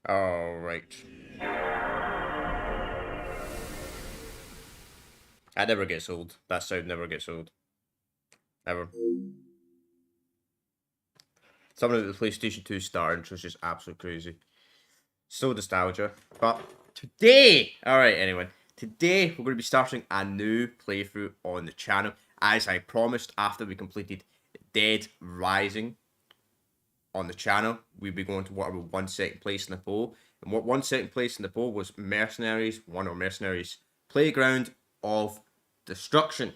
Alright. That never gets old. That sound never gets old. Ever. Something about the PlayStation 2 star intro is just absolutely crazy. So nostalgia. But today, alright, anyway. Today, we're going to be starting a new playthrough on the channel. As I promised, after we completed Dead Rising on the channel, we'd be going to what about 1 second place in the poll. And what 1 second place in the poll was Mercenaries Playground of Destruction.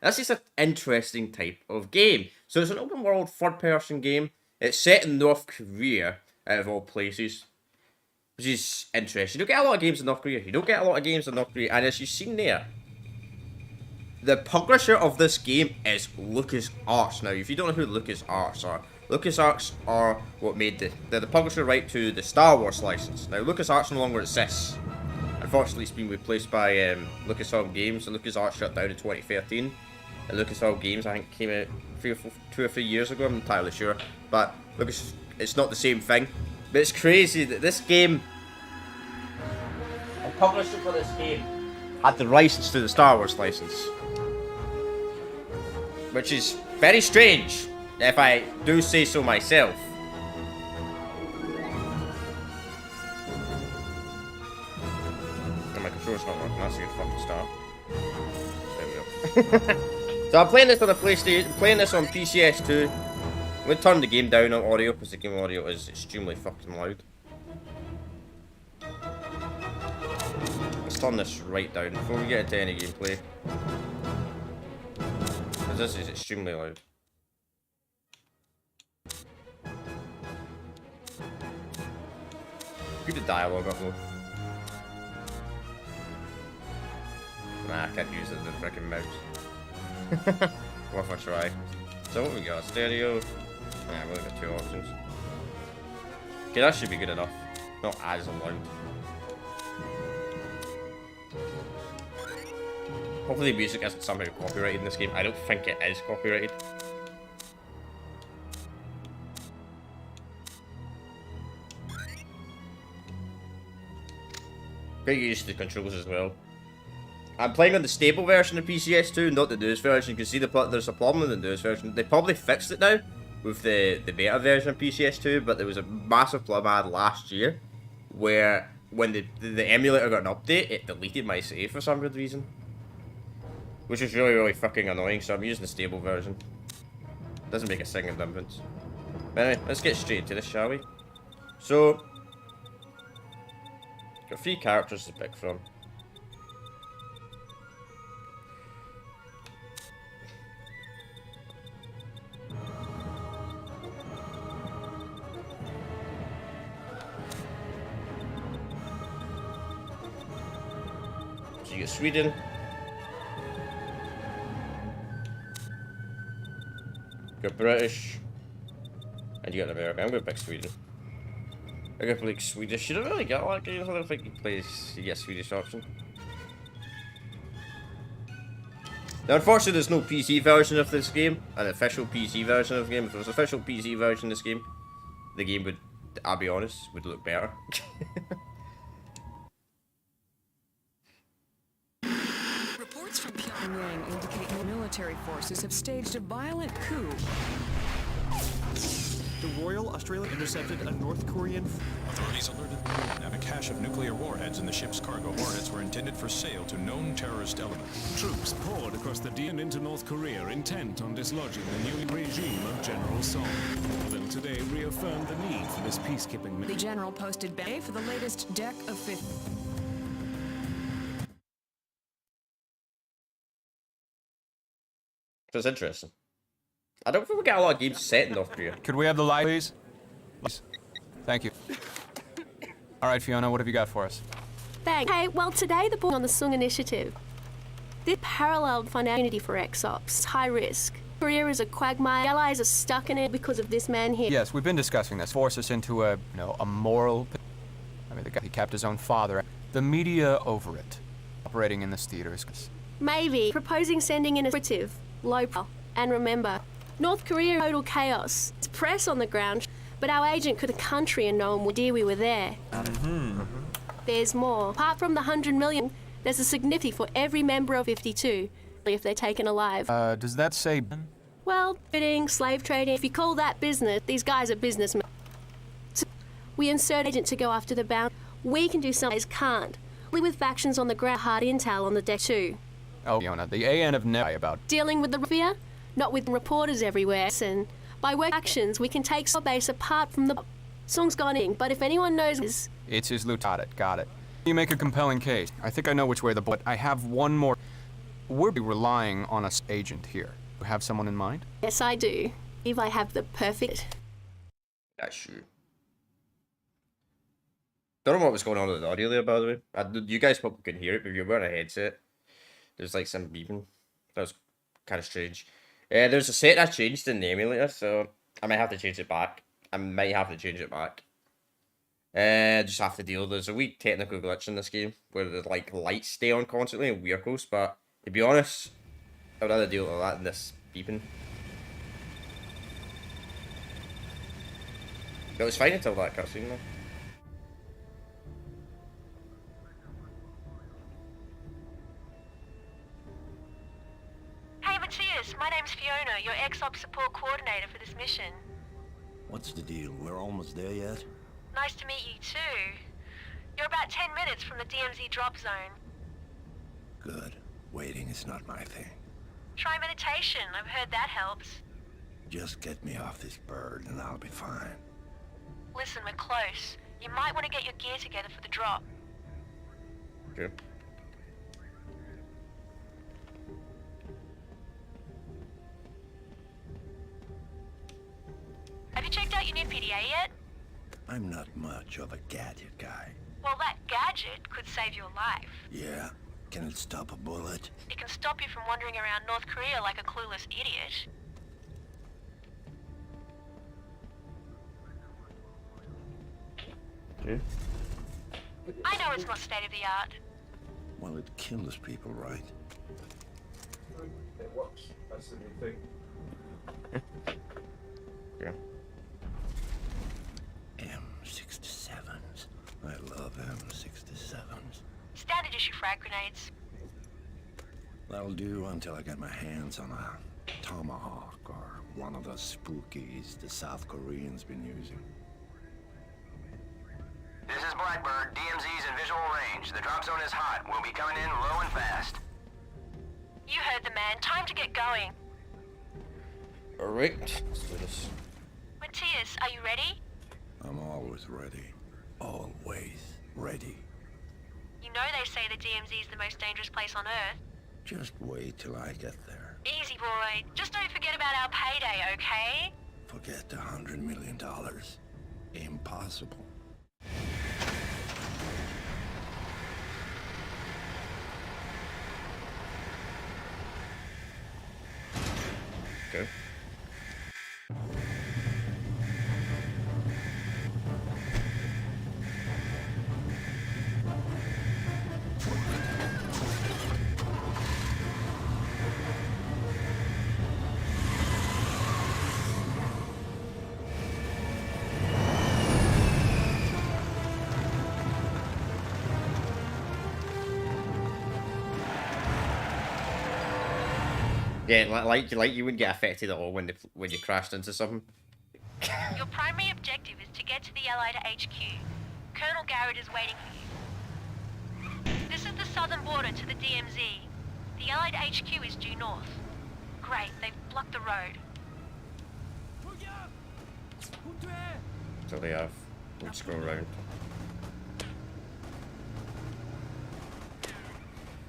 This is an interesting type of game. So it's an open world third person game. It's set in North Korea, out of all places, which is interesting. You don't get a lot of games in North Korea. And as you've seen there, the publisher of this game is LucasArts. Now, if you don't know who LucasArts are what made they're the publisher right to the Star Wars license. Now, LucasArts no longer exists. Unfortunately, it's been replaced by Lucasfilm Games. So LucasArts shut down in 2013. And Lucasfilm Games, I think, came out 2 or 3 years ago. I'm not entirely sure. But it's not the same thing. But it's crazy that this game, the publisher for this game, had the license to the Star Wars license. Which is very strange, if I do say so myself. And my controller's not working, that's a good fucking start. There we go. So I'm playing this on a PlayStation, playing this on PCS2. I'm going to turn the game down on audio, because the game audio is extremely fucking loud. Let's turn this right down before we get into any gameplay. Because this is extremely loud. Keep the dialogue up though. Nah, I can't use it as a freaking mouse. What if I try? So what we got? Stereo? Yeah, we only got 2 options. Okay, that should be good enough. Not as loud. Hopefully the music isn't somehow copyrighted in this game. I don't think it is copyrighted. Get used to the controls as well. I'm playing on the stable version of PCS2, not the newest version. You can see there's a problem with the newest version. They probably fixed it now with the beta version of PCS2, but there was a massive problem I had last year where when the emulator got an update, it deleted my save for some good reason. Which is really, really fucking annoying, so I'm using the stable version. Doesn't make a single difference. But anyway, let's get straight into this, shall we? So, got 3 characters to pick from. So you get Sweden. You got British. And you got American. I'm gonna pick Sweden. I'm gonna play Swedish. You don't really get a lot of games. I don't think you get a Swedish option. Now, unfortunately, there's no PC version of this game. An official PC version of the game. If there was an official PC version of this game, the game would, I'll be honest, would look better. Reports from Pyongyang indicate military forces have staged a violent coup. The Royal Australia intercepted a North Korean... Authorities alerted the Moon that a cache of nuclear warheads in the ship's cargo warheads were intended for sale to known terrorist elements. Troops poured across the and into North Korea, intent on dislodging the new regime of General Song. Them today reaffirmed the need for this peacekeeping mission. The general posted bay for the latest deck of 50. It's interesting. I don't think we get a lot of games set in North Korea. Could we have the light, please? Please. Thank you. All right, Fiona, what have you got for us? Thanks. Hey, well, today the board on the Sung Initiative. This paralleled finality for XOps. High risk. Korea is a quagmire. Allies are stuck in it because of this man here. Yes, we've been discussing this. Force us into a moral... I mean, the guy, he kept his own father. The media over it. Operating in this theater is... Maybe. Proposing sending in a operative. Low profile. And remember, North Korea total chaos. It's press on the ground. but our agent could the country and no one would idea we were there. There's more. Apart from the 100 million, there's a significant for every member of 52, if they're taken alive. Does that say... Well, bidding, slave trading, if you call that business, these guys are businessmen. So we insert agent to go after the bound. We can do something they can't. Only with factions on the ground, hard intel on the deck too. Oh, Fiona, the AN have never about... Dealing with the mafia, not with reporters everywhere. And by work actions, we can take our base apart from the... Song's gone in, but if anyone knows... It's his lieutenant, got it. You make a compelling case. I think I know which way the... But I have one more... We're relying on an agent here. You have someone in mind? Yes, I do. If I have the perfect... That's true. Don't know what was going on with the audio there, by the way. You guys probably couldn't hear it, but if you're wearing a headset, there's like some beeping. That was kind of strange. There's a set I changed in the emulator, so I might have to change it back. Just have to deal. There's a wee technical glitch in this game where the like lights stay on constantly in vehicles, but to be honest, I'd rather deal with that than this beeping. It was fine until that cutscene though. Hey Matthias, my name's Fiona, your ex-op support coordinator for this mission. What's the deal? We're almost there yet? Nice to meet you too. You're about 10 minutes from the DMZ drop zone. Good. Waiting is not my thing. Try meditation, I've heard that helps. Just get me off this bird and I'll be fine. Listen, we're close. You might want to get your gear together for the drop. Okay. Have you checked out your new PDA yet? I'm not much of a gadget guy. Well, that gadget could save your life. Yeah? Can it stop a bullet? It can stop you from wandering around North Korea like a clueless idiot. Okay. I know it's not state-of-the-art. Well, it kills people, right? It works. That's the new thing. Yeah. M67s. I love M67s. Standard issue frag grenades. That'll do until I get my hands on a Tomahawk or one of the spookies the South Koreans been using. This is Blackbird. DMZ's in visual range. The drop zone is hot. We'll be coming in low and fast. You heard the man. Time to get going. Alright, let's do this. Matthias, are you ready? I'm always ready. Always ready. You know they say the DMZ is the most dangerous place on Earth. Just wait till I get there. Easy, boy. Just don't forget about our payday, okay? Forget the $100 million. Impossible. Okay. Yeah, like you wouldn't get affected at all when you crashed into something. Your primary objective is to get to the Allied HQ. Colonel Garrett is waiting for you. This is the southern border to the DMZ. The Allied HQ is due north. Great, they've blocked the road. So they have. Let's go around.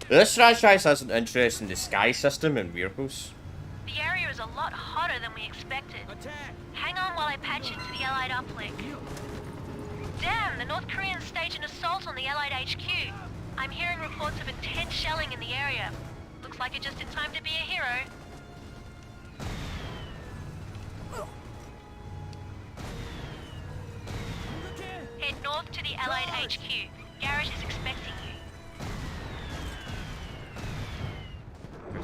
This franchise has an interesting disguise system in vehicles. The area is a lot hotter than we expected. Hang on while I patch into the Allied uplink. Damn, the North Koreans staged an assault on the Allied HQ. I'm hearing reports of intense shelling in the area. Looks like you're just in time to be a hero. Head north to the Allied HQ. Garrett is expecting you.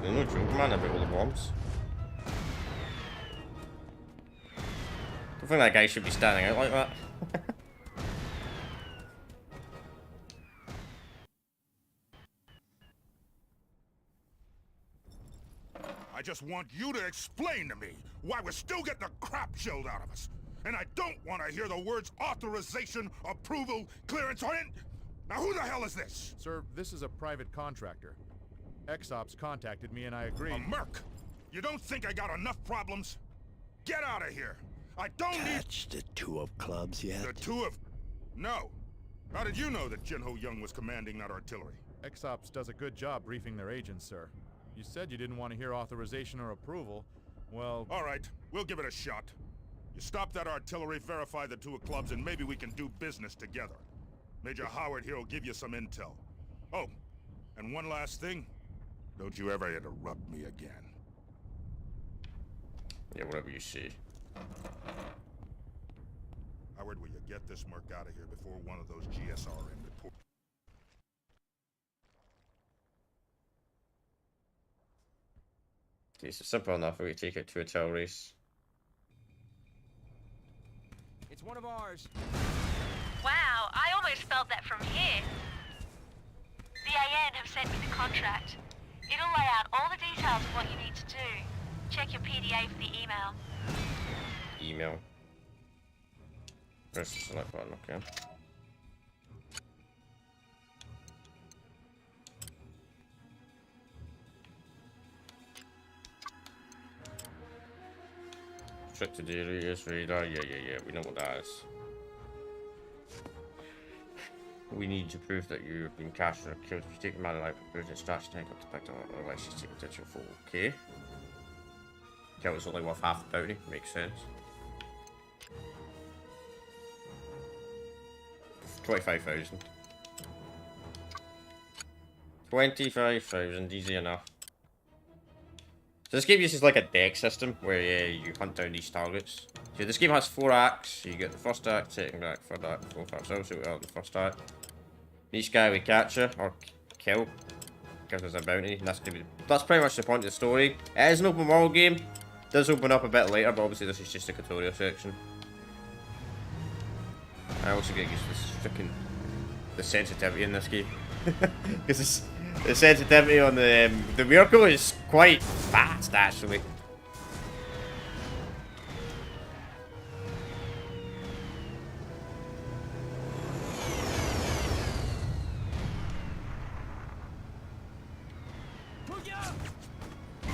There's no joke, man, about all the bombs. The think that guy should be standing out like that. I just want you to explain to me why we're still getting the crap shelled out of us. And I don't want to hear the words authorization, approval, clearance on it. Now who the hell is this? Sir, this is a private contractor. X-Ops contacted me and I agreed. A merc? You don't think I got enough problems? Get out of here. I don't need... Catch the two of clubs yet? The two of... No. How did you know that Jinho Young was commanding that artillery? X-Ops does a good job briefing their agents, sir. You said you didn't want to hear authorization or approval. Well... All right, we'll give it a shot. You stop that artillery, verify the two of clubs, and maybe we can do business together. Major Howard here will give you some intel. Oh, and one last thing. Don't you ever interrupt me again. Yeah, whatever you see. Howard, will you get this merc out of here before one of those GSRN reports? Okay, so simple enough. We take it to a tail race. It's one of ours. Wow, I almost felt that from here. The AN have sent me the contract. It'll lay out all the details of what you need to do. Check your PDA for the email. Email. Press the select button, okay. Check the data, yes, radar, yeah, we know what that is. We need to prove that you've been captured or killed. If you take a man alive, prove it's strategy tank up to back down, otherwise she's taken potential full. Okay. Kill was only worth half the bounty, makes sense. 25,000. 25,000, easy enough. So this game uses like a deck system where you hunt down these targets. So this game has 4 acts. So you get the first act, second act, third act, fourth act. So obviously we are in the first act. Each guy we capture or kill gives us a bounty, and that's pretty much the point of the story. It is an open world game. It does open up a bit later, but obviously this is just a tutorial section. I also get used to this freaking the sensitivity in this game because the sensitivity on the vehicle is quite fast actually.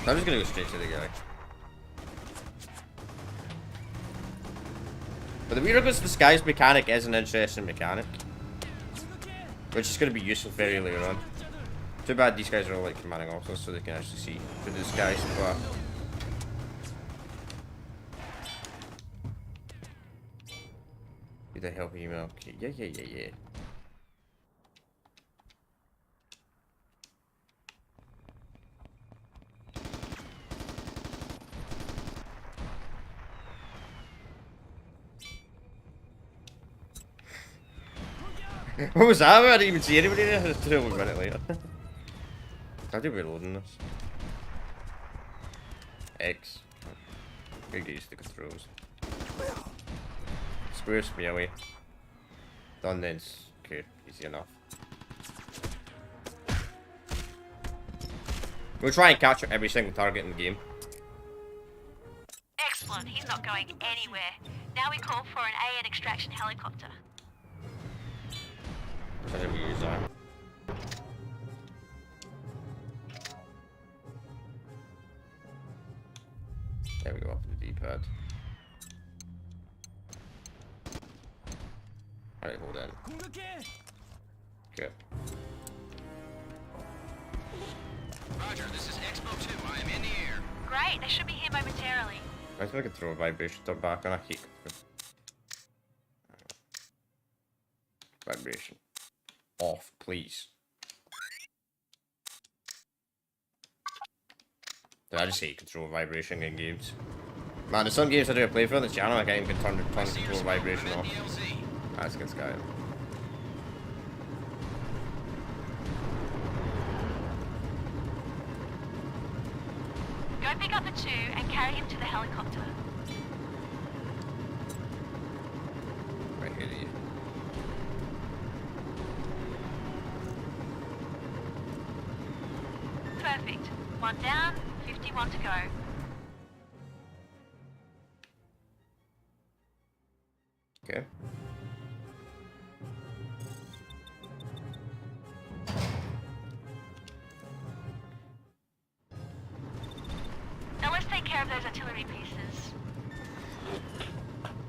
I'm just gonna go straight to the guy. But the Weirdo's disguised mechanic is an interesting mechanic, which is going to be useful very later on. Too bad these guys are all like commanding officers, so they can actually see through the disguise. But did I help email? Okay. Yeah. What was that? I didn't even see anybody there. Just a minute later. How do we reloading this? X. Gotta get used to the controls. Squares me away. Done then. Okay, easy enough. We'll try and capture every single target in the game. Excellent, he's not going anywhere. Now we call for an AN extraction helicopter. So then we use that. There we go, up to the D-pad. Alright, hold on. Good. Roger, this is Expo 2. I am in the air. Great, they should be here momentarily. I think I could throw a vibration top back on a kick. Vibration. Off, please. Did I just say control vibration in games? Man, there's some games I do play for on the channel I can't even turn control vibration off. That's good guy. Go pick up the 2 and carry him to the helicopter. good at you. Perfect. 1 down, 51 to go. Okay. Now let's take care of those artillery pieces.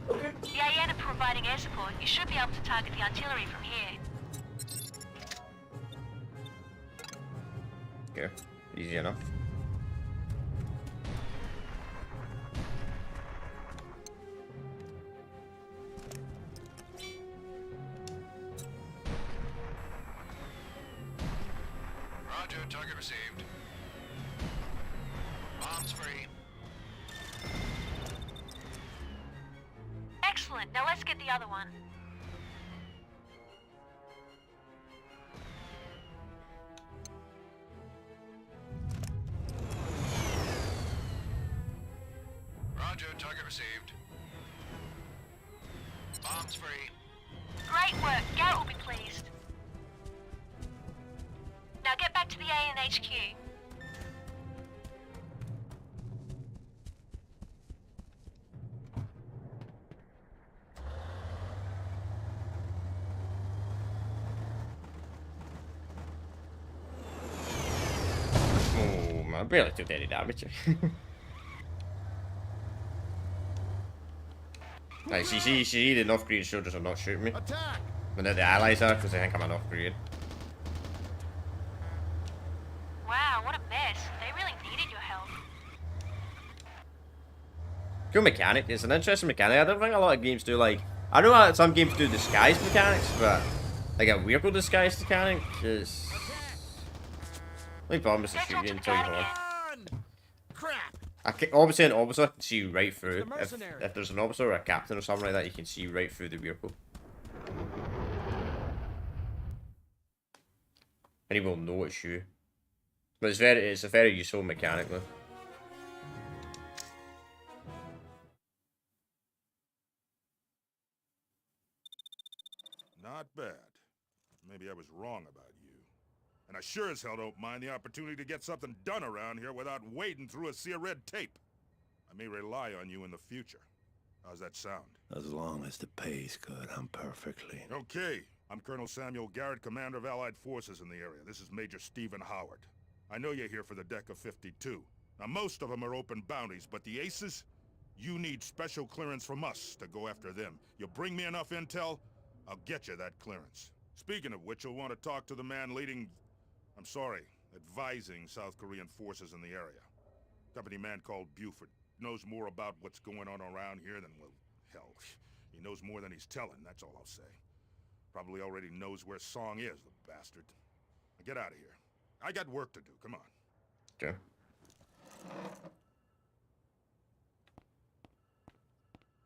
Okay. The AN are providing air support. You should be able to target the artillery from here. Okay. Easy enough. Roger, target received. Bombs free. Excellent. Now let's get the other one. Roger, target received. Bombs free. Great work. Garrett will be pleased. Now get back to the AN HQ. Oh, man, I barely took any damage. Like, see, the North Korean soldiers are not shooting me. Attack! But now the allies are, because they think I'm a North Korean. Wow, what a mess. They really needed your help. Cool mechanic. It's an interesting mechanic. I don't think a lot of games do, like... I know that some games do disguise mechanics, but... Like a weirdo disguise mechanic is... My problem is to shoot you until you hard. Crap! Obviously, an officer can see you right through. If there's an officer or a captain or something like that, you can see right through the vehicle. And he will know it's you. But it's a very useful mechanic though. Not bad. Maybe I was wrong about you. And I sure as hell don't mind the opportunity to get something done around here without wading through a sea of red tape. I may rely on you in the future. How's that sound? As long as the pay's good, I'm perfectly... Okay. I'm Colonel Samuel Garrett, Commander of Allied Forces in the area. This is Major Stephen Howard. I know you're here for the Deck of 52. Now, most of them are open bounties, but the aces? You need special clearance from us to go after them. You bring me enough intel, I'll get you that clearance. Speaking of which, you'll want to talk to the man leading... advising South Korean forces in the area. Company man called Buford. Knows more about what's going on around here than, well, hell, he knows more than he's telling, that's all I'll say. Probably already knows where Song is, the bastard. Now get out of here. I got work to do, come on. Okay.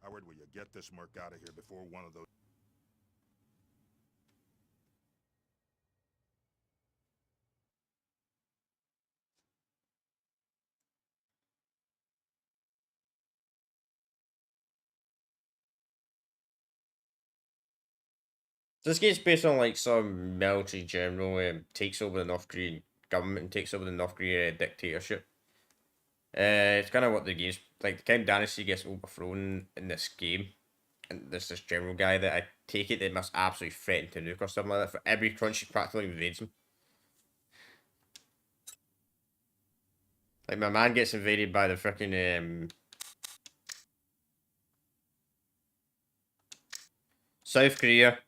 Howard, will you get this merc out of here before one of those... This game's based on like some military general takes over the North Korean government and takes over the North Korean dictatorship. It's kind of what the game's like. The Kim dynasty gets overthrown in this game, and there's this general guy that I take it they must absolutely threaten to nuke or something like that for every country practically invades him. Like my man gets invaded by the freaking South Korea,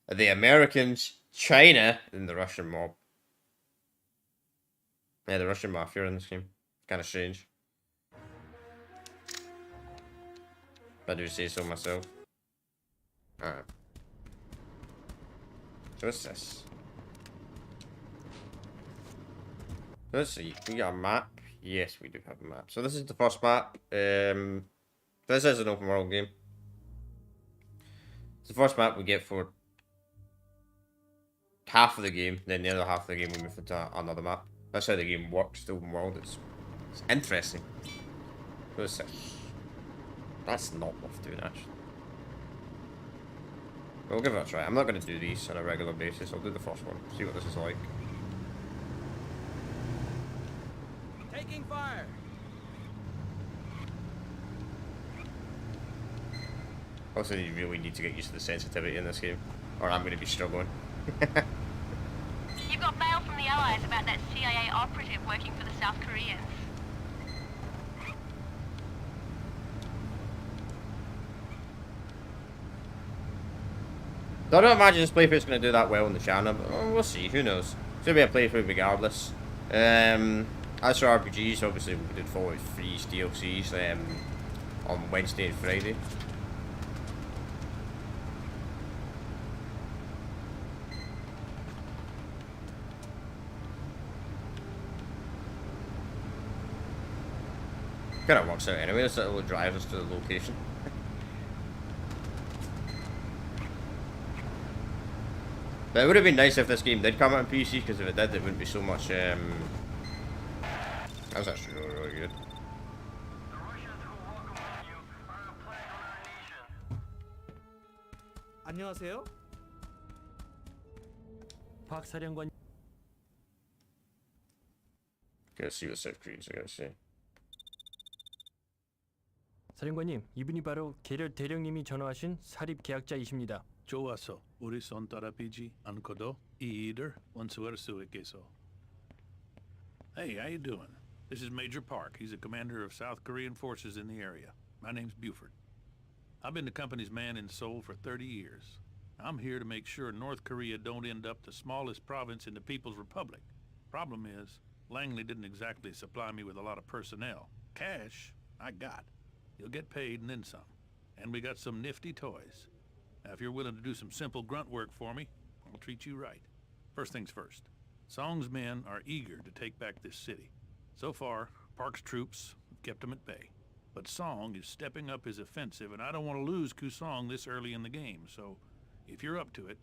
the Americans, China, and the Russian mob. Yeah, the Russian mafia in this game. Kind of strange. If I do say so myself. Alright. So what's this? Let's see. We got a map. Yes, we do have a map. So this is the first map. This is an open world game. It's the first map we get for half of the game, then the other half of the game we move into another map. That's how the game works, the open world. It's interesting. What's this? That's not worth doing, actually. We'll give it a try. I'm not going to do these on a regular basis. I'll do the first one. See what this is like. Taking fire. Also, you really need to get used to the sensitivity in this game, or I'm going to be struggling. You've got mail from the Allies about that CIA operative working for the South Koreans. So I don't imagine this playthrough's going to do that well on the channel, but we'll see. Who knows? It's going to be a playthrough regardless. As for RPGs, obviously we did Fallout 3's DLCs on Wednesday and Friday. Kind of works out anyway, this little drives us to the location. But it would have been nice if this game did come out on PC, because if it did, it wouldn't be so much, that was actually really, really good. 안녕하세요. 박 사령관. Gotta see what South Koreans are gonna say. 사령관님, 이분이 바로 계렬 대령님이 전화하신 사립 계약자이십니다. 좋았어. 우리 손 따라비지 않고도 이 일을 원수할 수 있겠어. Hey, how you doing? This is Major Park. He's a commander of South Korean forces in the area. My name's Buford. I've been the company's man in Seoul for 30 years. I'm here to make sure North Korea don't end up the smallest province in the People's Republic. Problem is, Langley didn't exactly supply me with a lot of personnel. Cash, I got. You'll get paid and then some. And we got some nifty toys. Now, if you're willing to do some simple grunt work for me, I'll treat you right. First things first. Song's men are eager to take back this city. So far, Park's troops have kept them at bay. But Song is stepping up his offensive, and I don't want to lose Kusong this early in the game. So, if you're up to it,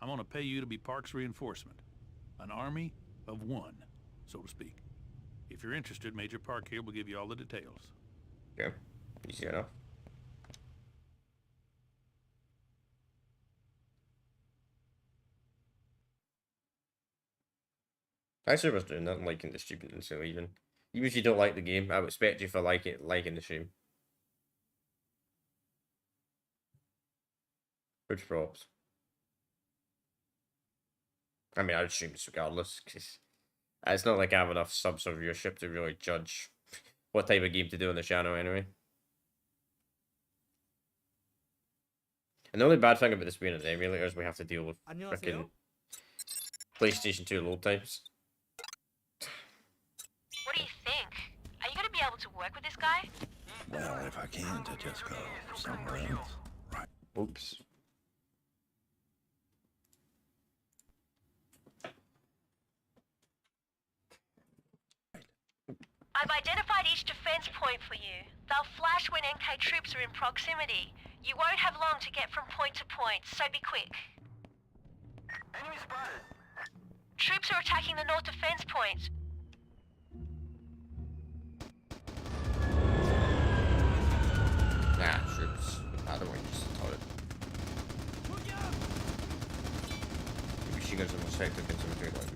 I'm going to pay you to be Park's reinforcement. An army of one, so to speak. If you're interested, Major Park here will give you all the details. Yeah, easy enough. Thanks for doing that and liking the stream and so even if you don't like the game, I would expect you for liking the stream. Good props. I mean, I would stream this regardless, because it's not like I have enough subs or viewership to really judge what type of game to do on the channel anyway. And the only bad thing about this being an emulator is we have to deal with freaking PlayStation 2 load times. What do you think? Are you going to be able to work with this guy? Well, if I can't, I just go somewhere else. Right. Oops. I've identified each defense point for you. They'll flash when NK troops are in proximity. You won't have long to get from point to point, so be quick. Enemy spotted. Troops are attacking the north defense point. Nah, troops. I don't want to use the turret. The machine guns are most effective in some great weapon.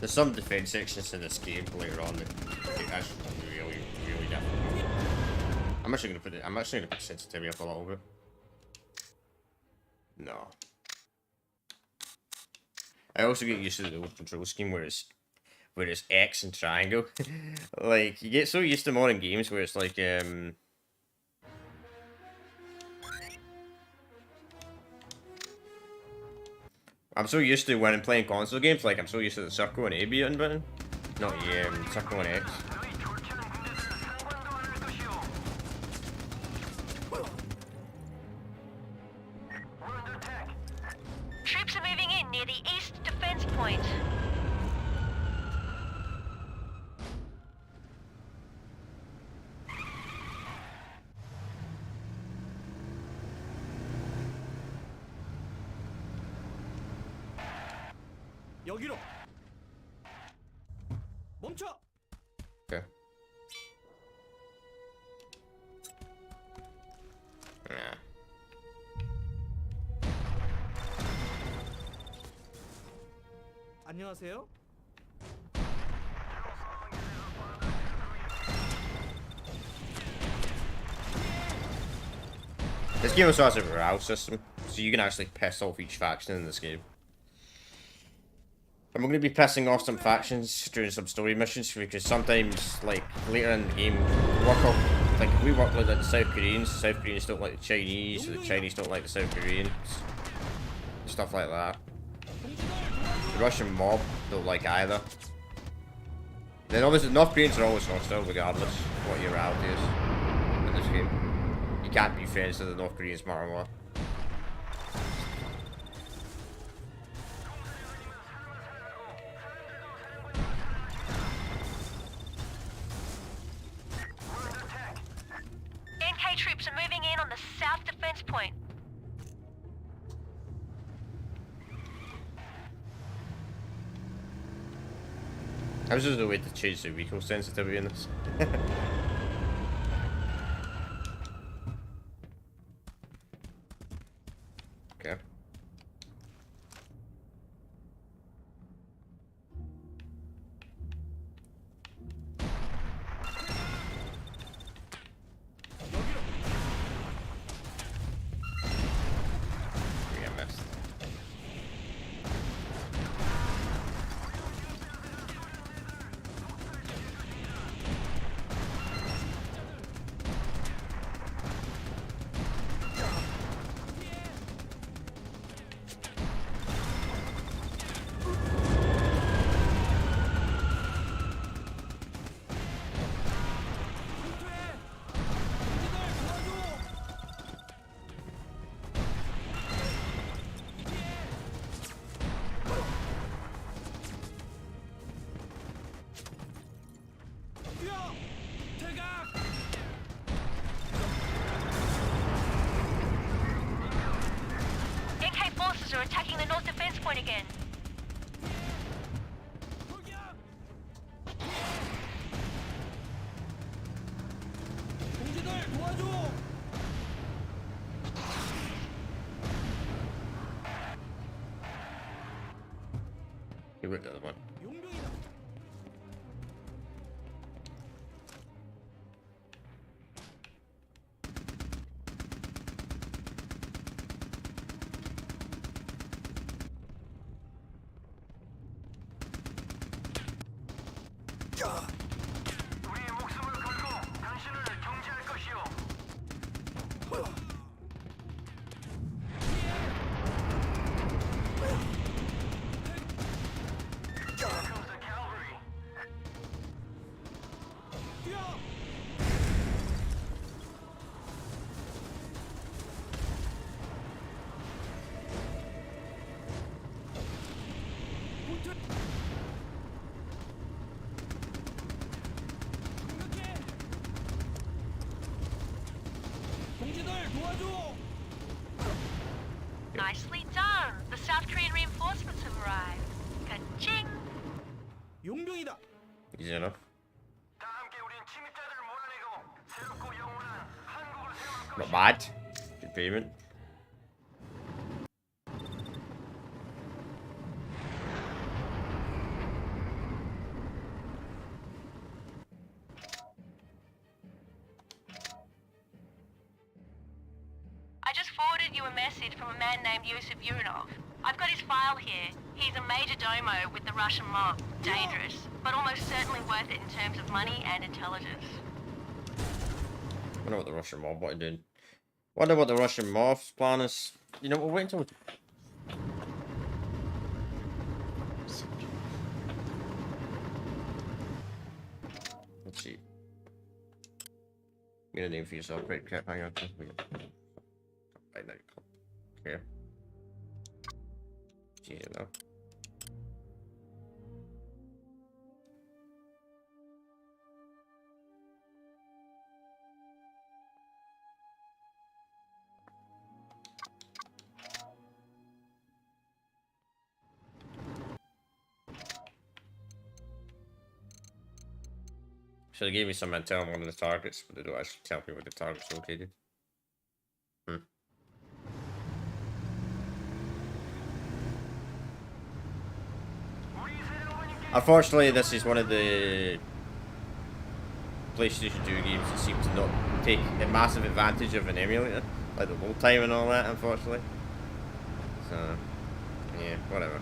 There's some defense sections in this game later on that that's really, really difficult. I'm actually gonna put sensitivity up a little bit. No. I also get used to the old control scheme where it's X and triangle. Like you get so used to modern games where it's like I'm so used to when I'm playing console games, like I'm so used to the circle and A button. Not circle and X. Troops are moving in near the east defense point. 여기로. 멈춰. Okay. Nah. 안녕하세요. This game also has a morale system, so you can actually piss off each faction in this game. And we're going to be pissing off some factions during some story missions, because sometimes, like, later in the game, if we work with like, the South Koreans don't like the Chinese, the Chinese don't like the South Koreans. Stuff like that. The Russian mob don't like either. Then obviously, North Koreans are always hostile, regardless of what your reality is in this game. You can't be friends with the North Koreans no matter what. NK troops are moving in on the south defense point. How's there a way to change the recoil sensitivity in this? Okay. Yeah, I missed. NK forces are attacking the north defense point again. You ripped the other one. 우리의 목숨을 걸고 당신을 경제할 것이오. Here comes the cavalry. Nicely done. The South Korean reinforcements have arrived. Ka-ching! 용병이다. Easy enough. 다 함께 우린 침입자들을 몰아내고 새롭고 영원한 한국을 세울 Not 것이오. bad. Good payment. I just forwarded you a message from a man named Yusuf Uranov. I've got his file here. He's a major domo with the Russian mob. Dangerous, but almost certainly worth it in terms of money and intelligence. Wonder what the Russian mob want to do. Wonder what the Russian mob's plan is. You know, we'll wait until see. Get a name for yourself. Right, hang on. Right now. Okay. See now. So they gave me some intel on one of the targets, but they don't actually tell me where the target's located. Unfortunately, this is one of the PlayStation 2 games that seem to not take a massive advantage of an emulator, like the load time and all that, unfortunately. So, yeah, whatever.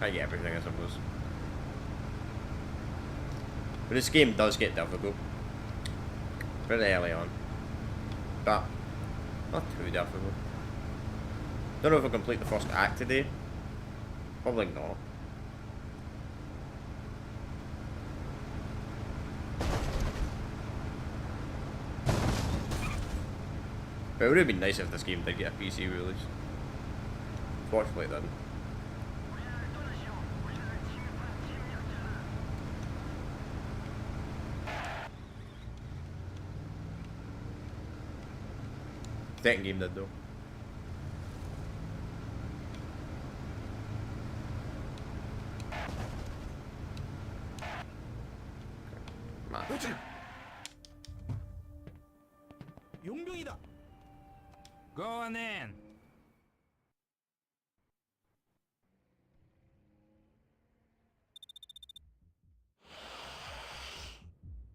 I get everything, I suppose. But this game does get difficult pretty early on, but not too difficult. Don't know if I'll complete the first act today. Probably not. But it would have been nice if this game did get a PC release. Fortunately it didn't. Second game did though. Richard. 용병이다. Go on in.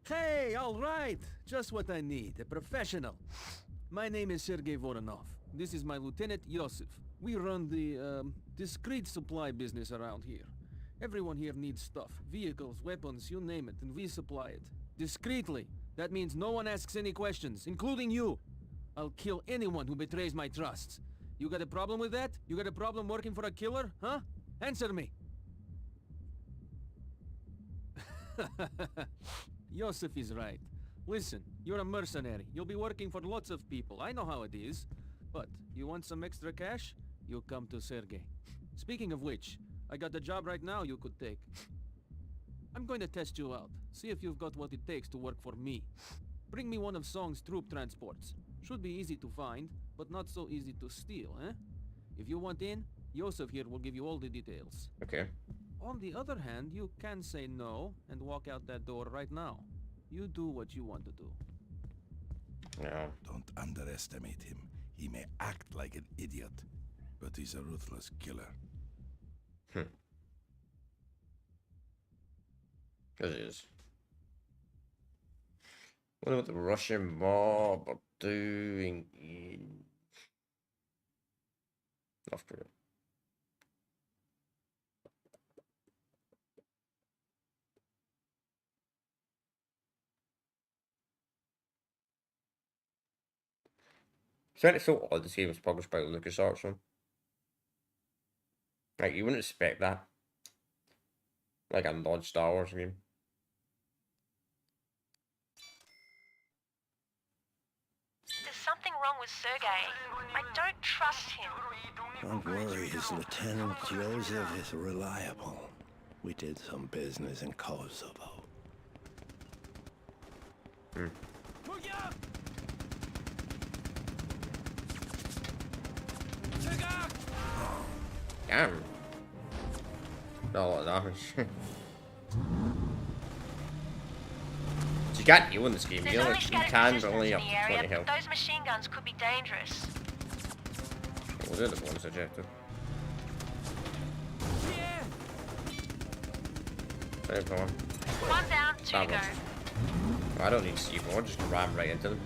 Hey, all right. Just what I need. A professional. My name is Sergei Voronov. This is my lieutenant, Yosef. We run the, discreet supply business around here. Everyone here needs stuff. Vehicles, weapons, you name it, and we supply it. Discreetly. That means no one asks any questions, including you. I'll kill anyone who betrays my trusts. You got a problem with that? You got a problem working for a killer, huh? Answer me. Yosef is right. Listen, you're a mercenary. You'll be working for lots of people. I know how it is. But you want some extra cash? You come to Sergei. Speaking of which, I got a job right now you could take. I'm going to test you out. See if you've got what it takes to work for me. Bring me one of Song's troop transports. Should be easy to find, but not so easy to steal, eh? If you want in, Yosef here will give you all the details. Okay. On the other hand, you can say no and walk out that door right now. You do what you want to do. No. Don't underestimate him. He may act like an idiot, but he's a ruthless killer. It is. Wonder what the Russian mob are doing in North Korea. It's so odd this game was published by LucasArts. Like, you wouldn't expect that. Like a non-Star Wars game. There's something wrong with Sergei. I don't trust him. Don't worry, his Lieutenant Joseph is reliable. We did some business in Kosovo. Damn. Not a lot of damage. So you can't heal in this game. There's You only know, you scattered can, but resistance only in up the to area, 20 health. but those machine guns could be dangerous. Well, they're the bonus objective. There you go. One down, two to go. I don't need C4, just ram right into them.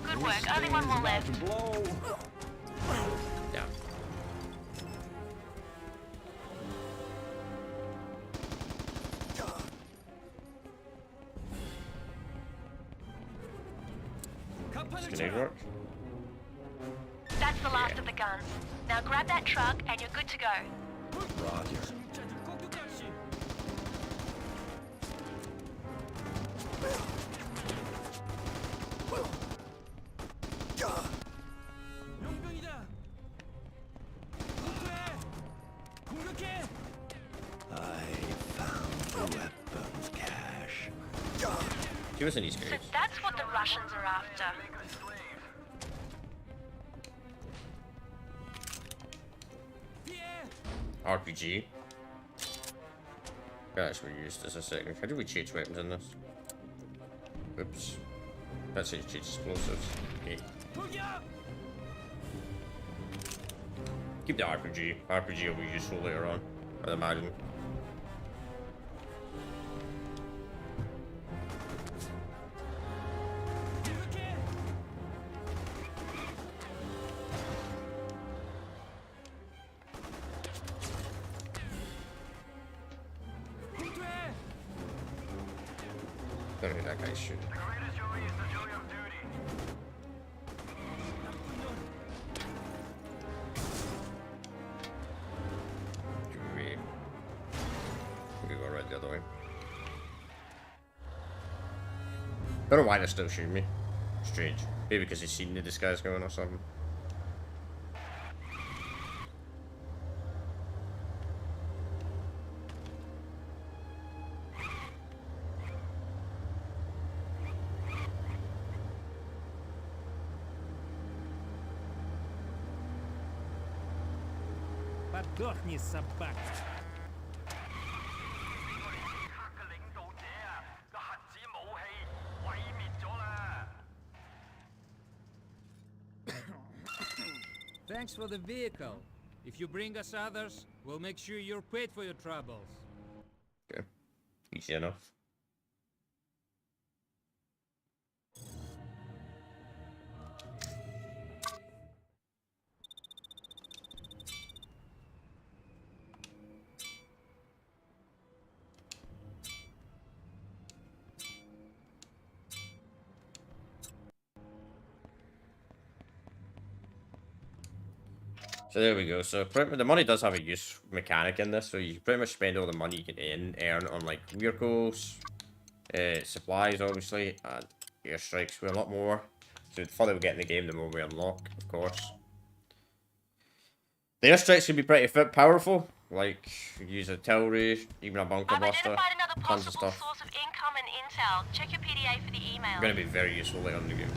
Good work, only one more left. Yeah. This grenade work? That's the last of the guns. Now grab that truck and you're good to go. Roger. I found the weapons cache. Give us any So screws. that's what the Russians are after. RPG. Guys, we used this a second. How do we change weapons in this? Oops. That's how you change explosives. Okay. Keep the RPG. RPG will be useful later on, I'd imagine. Don't know who that guy's shooting. We go right the other way. Don't know why they're still shooting me. Strange. Maybe because he's seen the disguise going or something. Подохни, собака! Thanks for the vehicle. If you bring us others, we'll make sure you're paid for your troubles. Okay. Easy enough. So there we go. So pretty much the money does have a use mechanic in this. So you pretty much spend all the money you can earn on like vehicles, supplies obviously, and airstrikes with a lot more. So the further we get in the game, the more we unlock, of course. The airstrikes can be pretty powerful. Like you use artillery, even a bunker I've buster, identified another tons of possible stuff. source of income and intel. Check your PDA for the email. Going to be very useful later in the game.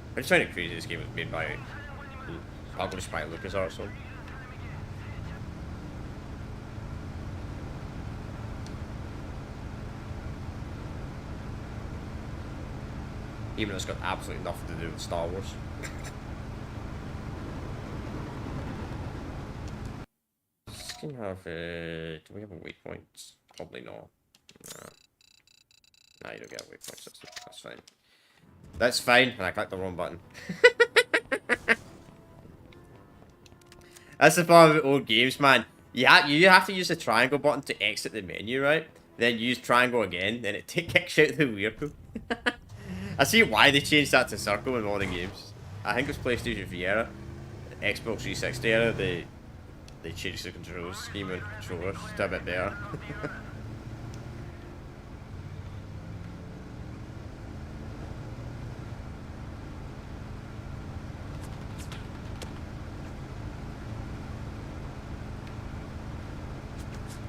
I just find it crazy this game was made by published by LucasArts. So. Even though it's got absolutely nothing to do with Star Wars. This can have do we have a waypoint? Probably not. Nah, you don't get waypoints, that's fine. That's fine, and I clicked the wrong button. That's the problem with old games, man. You have to use the triangle button to exit the menu, right? Then use triangle again, then it kicks you out the vehicle. I see why they changed that to circle in modern games. I think it was PlayStation 3 era, Xbox 360 era, they changed the control scheme and controllers to a bit better.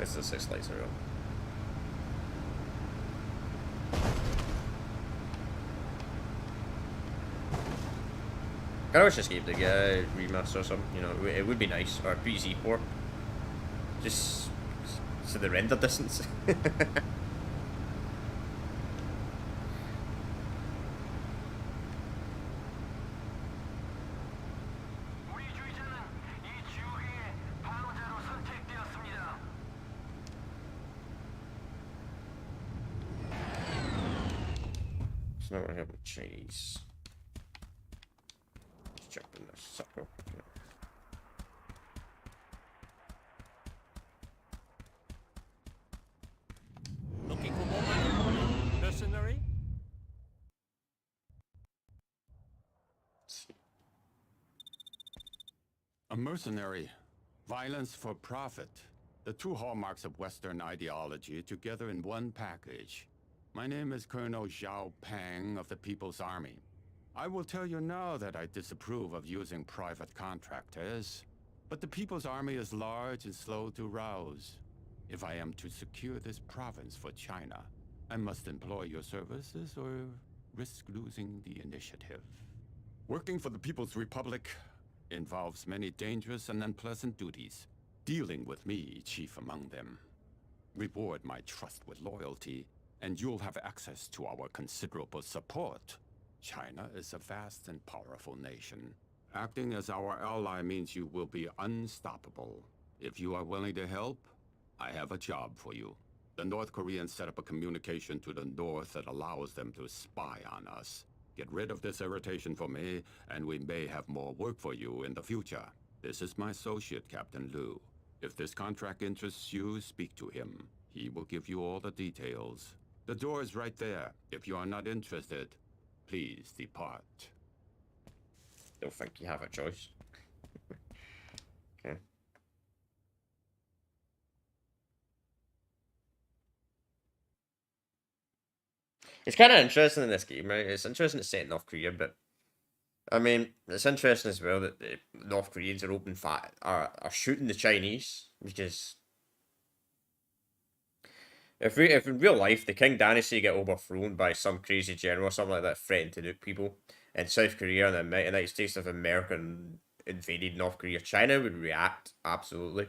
It's the 6 lights are on. I wish this game to get a remaster or something, you know, it would be nice, or a PC port. Just so the render distance. It's not really having Chinese. Let's check in this sucker. Okay. Looking for more money? Mercenary? mercenary. Violence for profit. The two hallmarks of Western ideology together in one package. My name is Colonel Zhao Pang of the People's Army. I will tell you now that I disapprove of using private contractors. But the People's Army is large and slow to rouse. If I am to secure this province for China, I must employ your services or risk losing the initiative. Working for the People's Republic involves many dangerous and unpleasant duties. Dealing with me, chief among them. Reward my trust with loyalty, and you'll have access to our considerable support. China is a vast and powerful nation. Acting as our ally means you will be unstoppable. If you are willing to help, I have a job for you. The North Koreans set up a communication to the north that allows them to spy on us. Get rid of this irritation for me, and we may have more work for you in the future. This is my associate, Captain Liu. If this contract interests you, speak to him. He will give you all the details. The door is right there. If you are not interested, please depart. Don't think you have a choice. Okay. It's kind of interesting in this game, right? It's interesting it's set in North Korea, but I mean, it's interesting as well that the North Koreans are are shooting the Chinese, because if in real life the King Dynasty get overthrown by some crazy general or something like that, threatened to nuke people, and South Korea and the United States of America invaded North Korea, China would react, absolutely.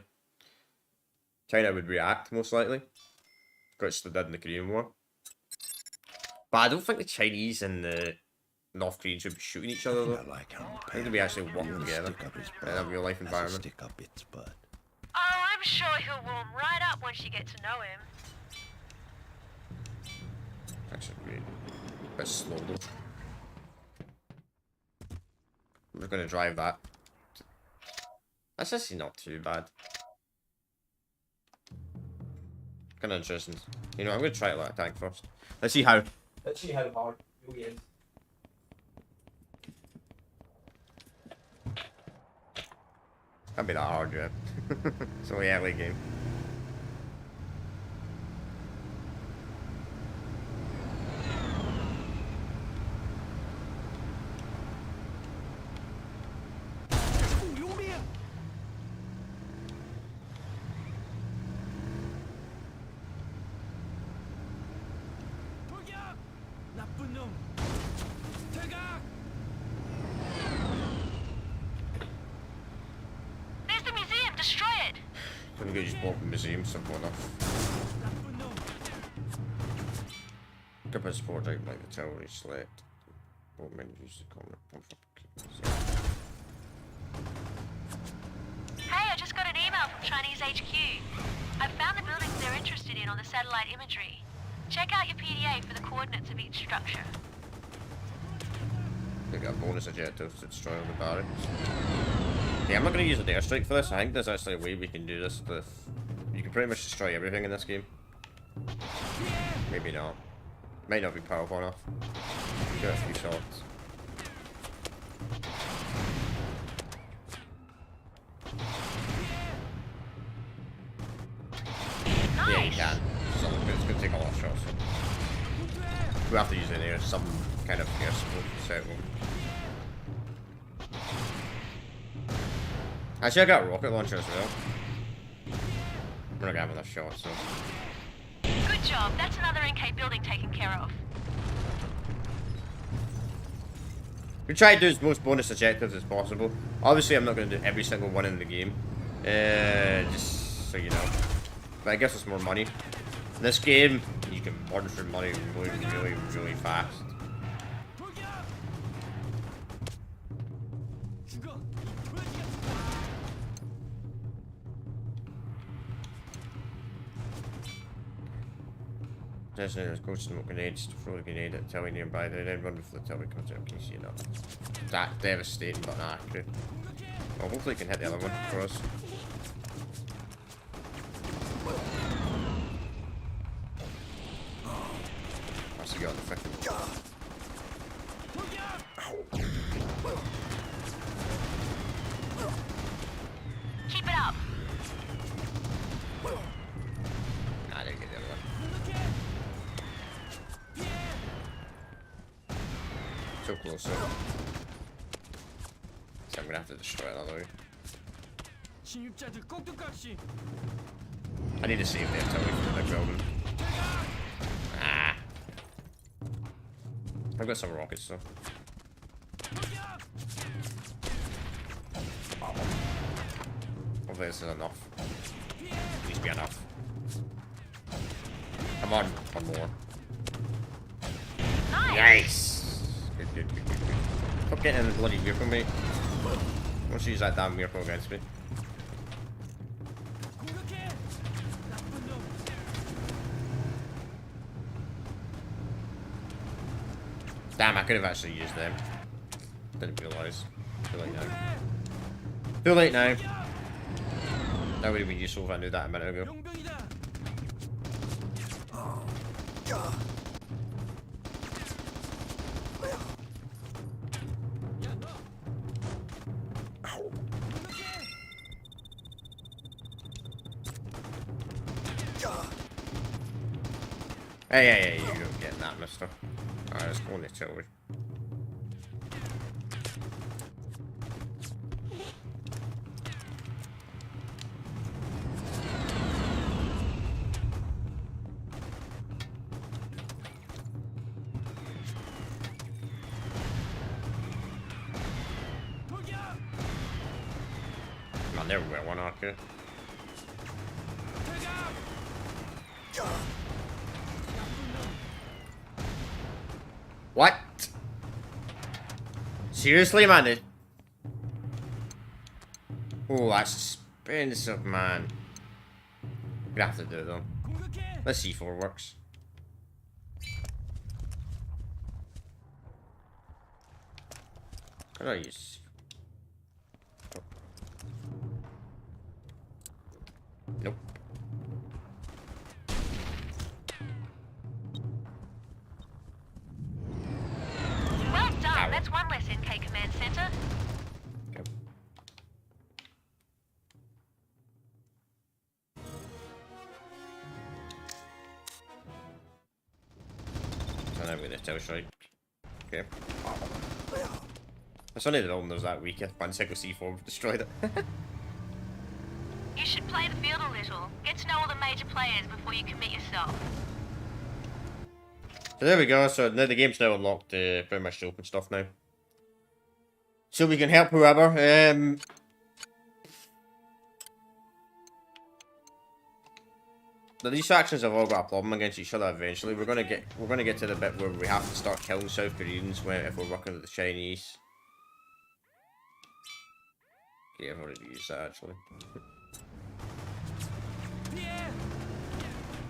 China would react, most likely. Which they did in the Korean War. But I don't think the Chinese and the North Koreans would be shooting each other, though. I think they'd be actually working together in a real life environment. Oh, I'm sure he'll warm right up once you get to know him. Actually, a bit slow, though. I'm just going to drive that. That's actually not too bad. Kind of interesting. You know, I'm going to try it like a tank first. Let's see how hard it is. Can't be that hard, yeah. It's only early game. There's the museum. Destroy it. Gonna go just walk the museum, simple enough. Grip a sport out like the tower he slept. Both men use the corner pump up. Hey, I just got an email from Chinese HQ. I found the buildings they're interested in on the satellite imagery. Check out your PDA for the coordinates of each structure. They got bonus objectives to destroy all the barracks. Yeah, I'm not going to use an airstrike for this. I think there's actually a way we can do this with... You can pretty much destroy everything in this game. Maybe not. Might not be powerful enough. Get a few shots. Nice. Yeah, you can. It's going to take a lot of shots. We have to use an air, some kind of air support to set one. Actually, I got a rocket launcher as well. We're not gonna have enough shots, so. Good job. That's another NK building taken care of. We try to do as most bonus objectives as possible. Obviously, I'm not going to do every single one in the game. Just so you know. But I guess it's more money. In this game, you can burn through money really fast. Destinators go smoke grenades to throw the grenade at Telly nearby, they then run before the Telly comes out. Can you see it now? That devastating but not accurate. Well, hopefully you can hit the other one for us. That's the guy on the frickin'. Too close. So I'm gonna have to destroy another way. 진입자들 꼭두각시. I need to save the artillery for the next building. Ah. I've got some rockets though. Hopefully this is enough. Please be enough. Come on, one more. Nice! Good, good, good, good, good. Stop getting in the bloody vehicle, mate. I want to use that damn vehicle against me. Damn, I could have actually used them. Didn't realise. Too late now. Too late now. That would have been useful if I knew that a minute ago. Hey, you don't get that, mister. Alright, let's go on the artillery. Man, they're everywhere, one archer. What? Seriously, man? Oh, that's expensive, man. We're gonna have to do it though. Let's see if it works. How do I use? Oh. Nope. Well done. That's one less NK command center. Okay. So now we're gonna tell strike. Okay. It's only the building there's that weak if one single C4 destroyed it. You should play the field a little. Get to know all the major players before you commit yourself. So there we go, so now the game's now unlocked pretty much the open stuff now. So we can help whoever. These factions have all got a problem against each other eventually. We're gonna get to the bit where we have to start killing South Koreans if we're working with the Chinese. Okay, I've already used that actually.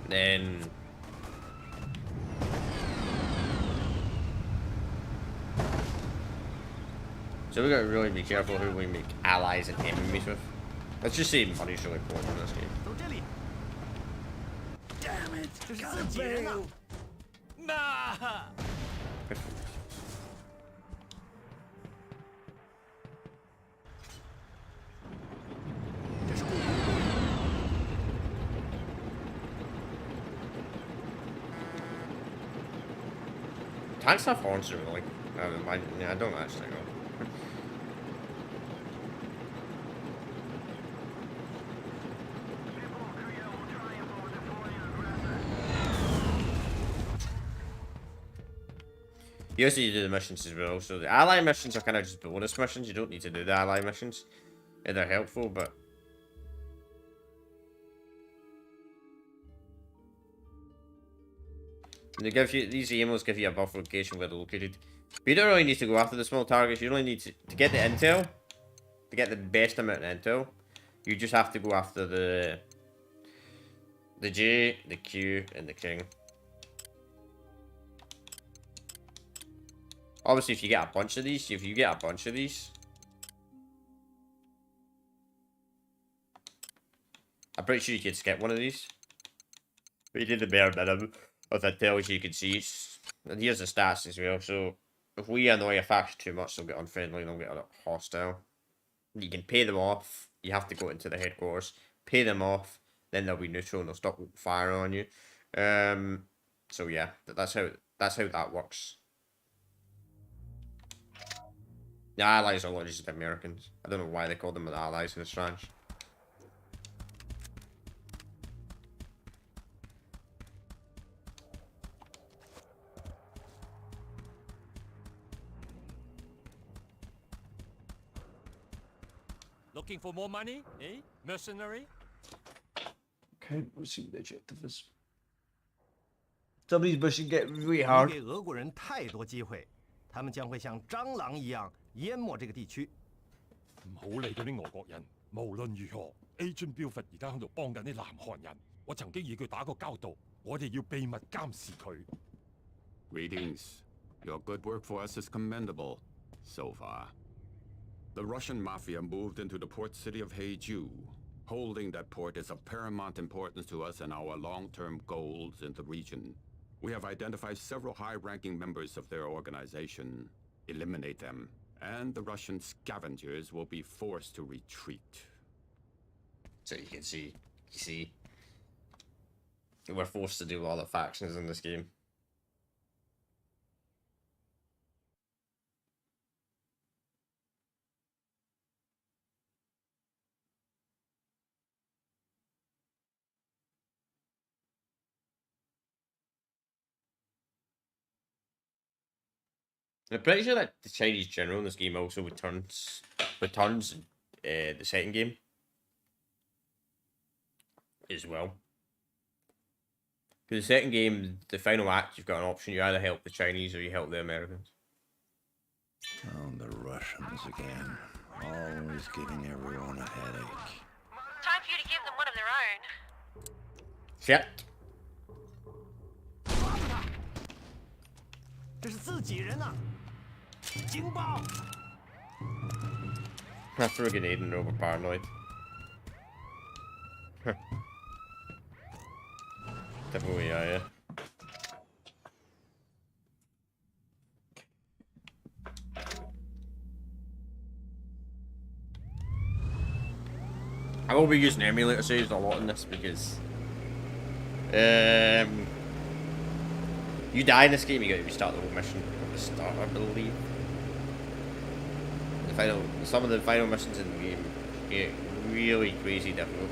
Then so we gotta really be careful who we make allies and enemies with. Let's just say money's really important in this game. Damn it! Gotta bail! Nah! Tanks have horns, really. I don't actually know. You also need to do the missions as well. So the ally missions are kind of just bonus missions. You don't need to do the ally missions. Yeah, they're helpful, but they give you these emos give you a buffer location where they're located. But you don't really need to go after the small targets. You only need to get the intel, to get the best amount of intel. You just have to go after the J, the Q, and the King. Obviously, if you get a bunch of these, I'm pretty sure you could skip one of these. But you did the bare minimum of intel, so you can see. And here's the stats as well. So if we annoy a faction too much, they'll get unfriendly, they'll get hostile. You can pay them off. You have to go into the headquarters, pay them off, then they'll be neutral and they'll stop firing on you. So yeah, that's how that works. The Allies are just the Americans. I don't know why they call them the Allies in this tranche. Looking for more money, eh? Mercenary? Okay, let's see what the objective is. Somebody's mission get really hard. 给俄国人太多機會，他們將會像蟑螂一樣淹沒這個地區。唔好理嗰啲俄國人，無論如何 ，Agent Buford 而家喺度幫緊啲南韓人。我曾經與佢打過交道，我哋要秘密監視佢。Greetings. Your good work for us is commendable, so far. The Russian mafia moved into the port city of Haeju. Holding that port is of paramount importance to us and our long-term goals in the region. We have identified several high-ranking members of their organization. Eliminate them, and the Russian scavengers will be forced to retreat. So you can see, we're forced to do all the factions in this game. I'm pretty sure that the Chinese general in this game also returns the second game as well. Because the second game, the final act, you've got an option: you either help the Chinese or you help the Americans. Oh, the Russians again. Always giving everyone a headache. Time for you to give them one of their own. Shit. 这是自己人呐！警报！ I threw a grenade and they're over paranoid. Definitely, yeah. I will be using emulator saves a lot in this because you die in this game, you get to restart the whole mission from the start, I believe. Some of the final missions in the game get really crazy difficult.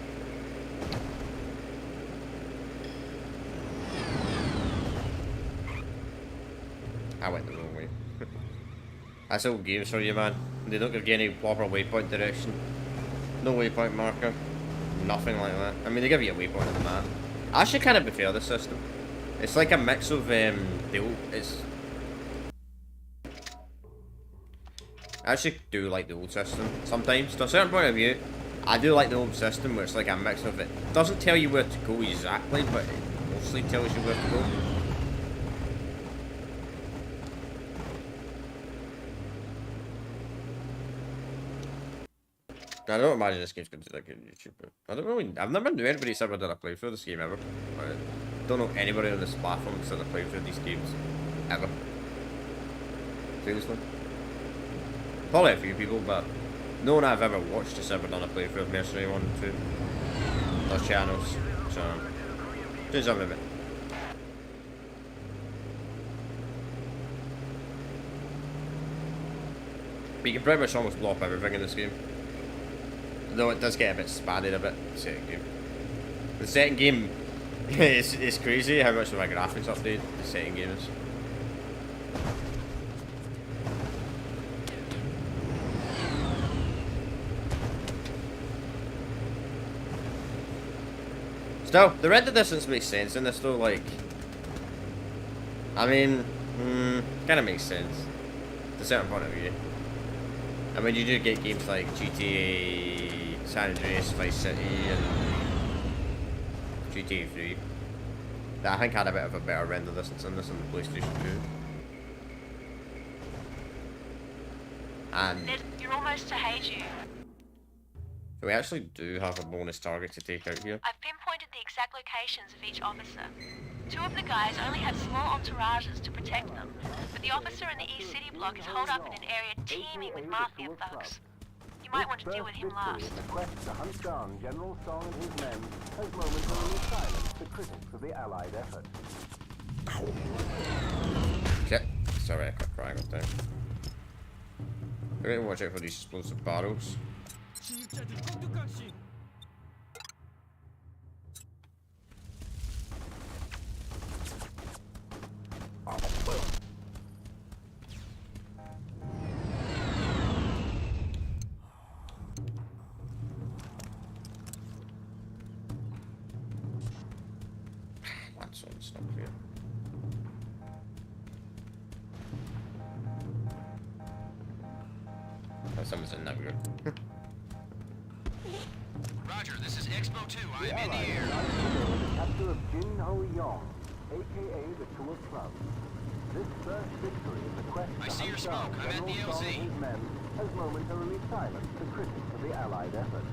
I went the wrong way. That's old games for you, man. They don't give you any proper waypoint direction. No waypoint marker. Nothing like that. I mean, they give you a waypoint on the map. I actually kind of prefer this system. It's like a mix of the old. I actually do like the old system sometimes. To a certain point of view, I do like the old system where it's like a mix of it. Doesn't tell you where to go exactly, but it mostly tells you where to go. I don't imagine this game's going to be like a YouTube. I've never knew anybody that's ever done a playthrough of this game ever. I don't know anybody on this platform that's done a playthrough of these games ever. Seriously. Probably a few people, but no one I've ever watched has ever done a playthrough of Mercenary 1 and 2. Those channels. So, do something a bit. But you can pretty much almost blow up everything in this game. Though it does get a bit spadded a bit, the second game. The second game, it's crazy how much of a graphics update the second game is. Still, the render distance makes sense in this though, like... I mean, kind of makes sense. To a certain point of view. I mean, you do get games like GTA, San Andreas, Vice City, and GTA 3 that I think had a bit of a better render distance in this on the PlayStation 2. And You're almost to Haeju. so we actually do have a bonus target to take out here. I've pinpointed the exact locations of each officer. Two of the guys only have small entourages to protect them, but the officer in the East City block is holed up in an area teeming with mafia thugs. You might want to deal with him last. The quest to hunt down General Song and his men has momentarily silenced the critics of the Allied effort. Shit. Sorry, I kept crying up there. We're gonna watch out for these explosive barrels. That's on stop here. Oh, someone's in that weird. Roger, this is Expo 2. I am in the air. The capture of Jin Ho Yong, aka the Two of Clubs. This first victory in the quest I to see your hunt smoke. down I'm at the General Song LZ. and his men has momentarily silenced the critics of the Allied effort.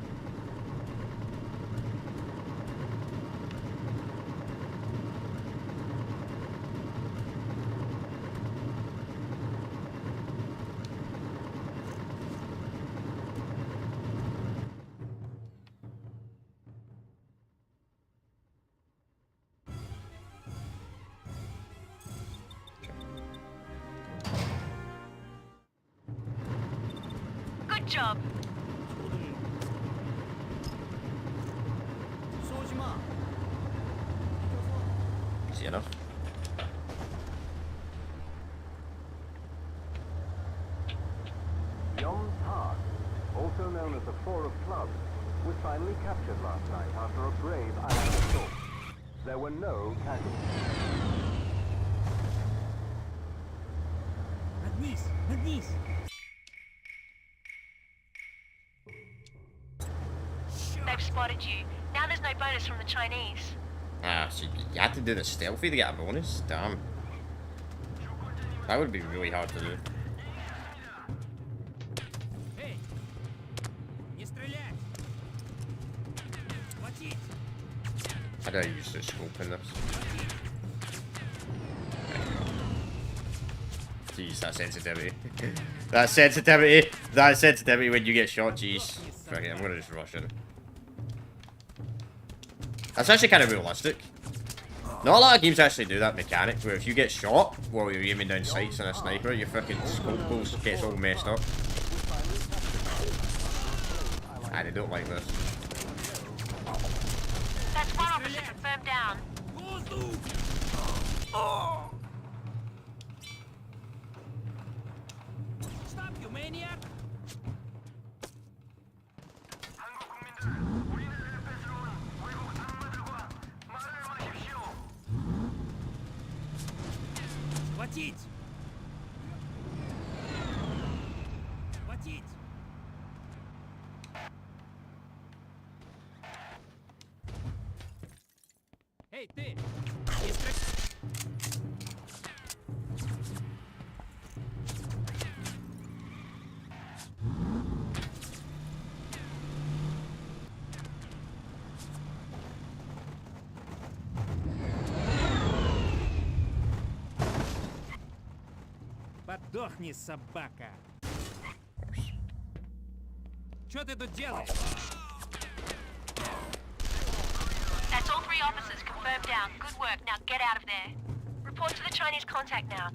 Good job. Easy enough. Yom Tark, also known as the Four of Clubs, was finally captured last night after a brave Allied assault. There were no casualties. Madness! They've spotted you. Now there's no bonus from the Chinese. Ah, so you had to do the stealthy to get a bonus? Damn. That would be really hard to do. Эй! Не стрелять! Хватить! I don't use the scope in this. Jeez, that sensitivity. That sensitivity! That sensitivity when you get shot, jeez. Fuck it, I'm gonna just rush in. That's actually kind of realistic. Not a lot of games actually do that mechanic, where if you get shot while you're aiming down sights on a sniper, your fucking scope goes, gets all messed up. Ah, they don't like this. That's one officer confirmed down. Stop, you maniac! Хватить! Хватить! Эй, ты! Не стреляй! Подохни, собака! Что ты тут делаешь? That's all three officers confirmed down. Good work. Now get out of there. Report to the Chinese contact now.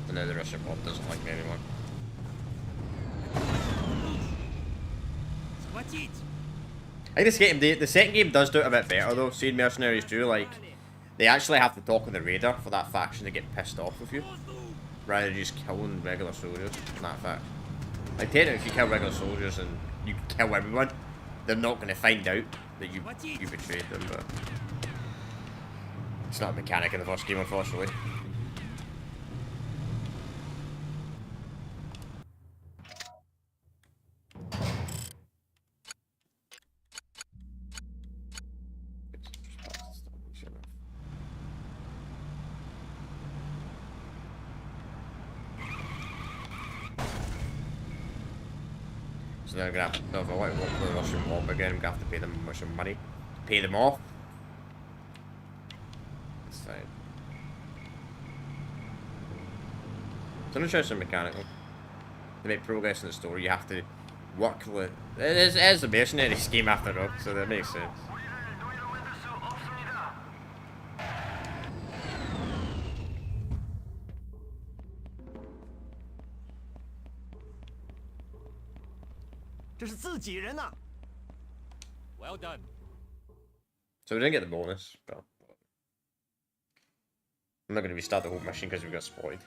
I know the Russian mob doesn't like me anymore. Схватить! I think this game, the second game does do it a bit better though. Seeing Mercenaries do, like, they actually have to talk on the radar for that faction to get pissed off with you, rather than just killing regular soldiers. That fact. Like, technically, if you kill regular soldiers and you kill everyone, they're not going to find out that you betrayed them. But it's not a mechanic in the first game, unfortunately. So then I'm gonna have to, if I want to work with the Russian mob again, I'm gonna have to pay them Russian money to pay them off. It's fine. It's an interesting mechanical. To make progress in the story, you have to work with. It is a mercenary scheme after all, so that makes sense. 这是自己人呐。Well done. So we didn't get the bonus, but I'm not going to restart the whole mission because we got spotted.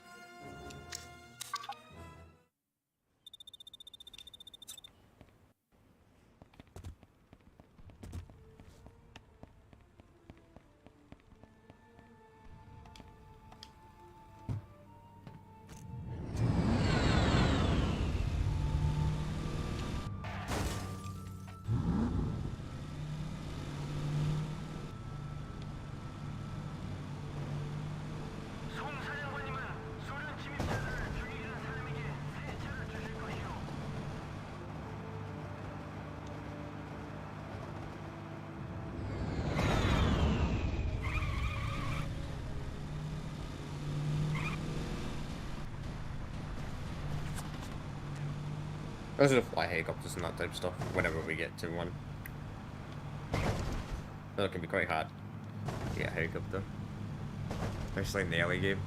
Those are the fly helicopters and that type of stuff, whenever we get to one. That can be quite hard to get a helicopter. Especially in the early game.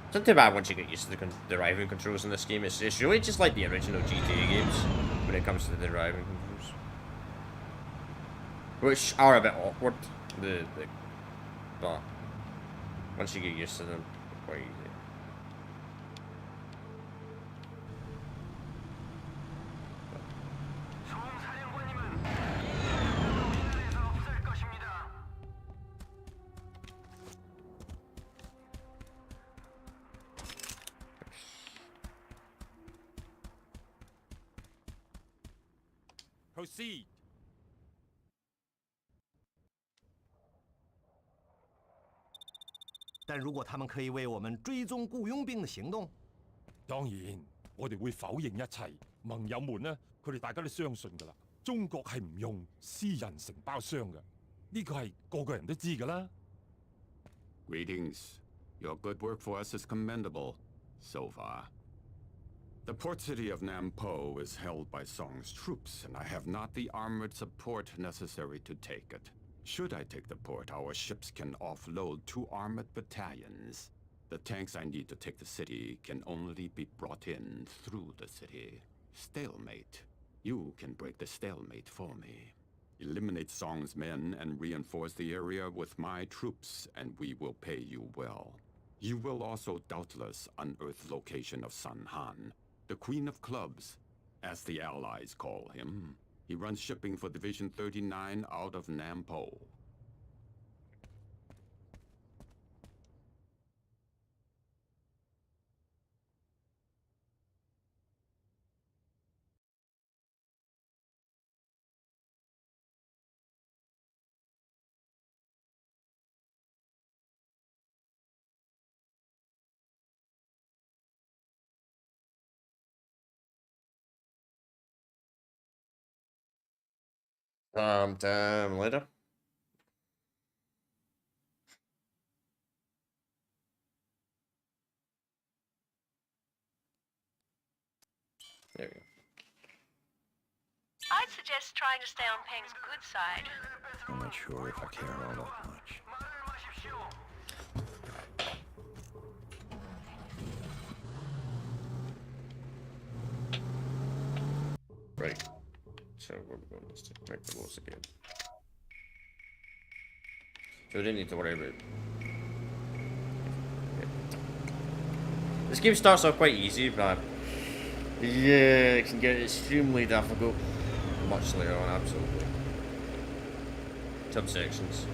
It's not too bad once you get used to the driving controls in this game. It's really just like the original GTA games when it comes to the driving controls, which are a bit awkward. But once you get used to them, they're quite easy. Proceed. 但如果他们可以为我们追踪雇佣兵的行動，當然，我哋會否認一切。盟友們呢，佢哋大家都相信㗎啦。中國係唔用私人承包商嘅，呢個係個個人都知㗎啦。Greetings. Your good work for us is commendable, so far. The port city of Nampo is held by Song's troops, and I have not the armored support necessary to take it. Should I take the port, our ships can offload 2 armored battalions. The tanks I need to take the city can only be brought in through the city. Stalemate. You can break the stalemate for me. Eliminate Song's men and reinforce the area with my troops, and we will pay you well. You will also doubtless unearth location of Sun Han, the Queen of Clubs, as the Allies call him. He runs shipping for Division 39 out of Nampo. Sometime later. There we go. I'd suggest trying to stay on Peng's good side. I'm not sure if I care all that much. Right. So we're going to make the walls again. So we didn't need to worry about. Yeah. This game starts off quite easy, but yeah, it can get extremely difficult much later on. Absolutely. Subsections.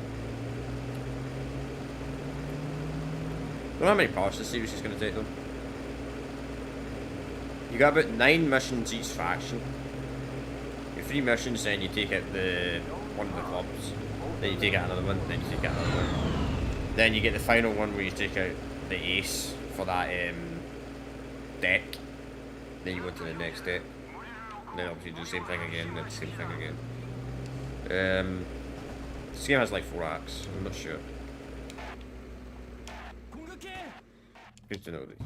I don't know how many parts this series is going to take though. You got about 9 missions each faction. Your 3 missions, then you take out one of the clubs. Then you take out another one, then you take out another one. Then you get the final one where you take out the ace for that deck. Then you go to the next deck. And then obviously do the same thing again, then the same thing again. This game has like 4 acts, I'm not sure. Good to know this.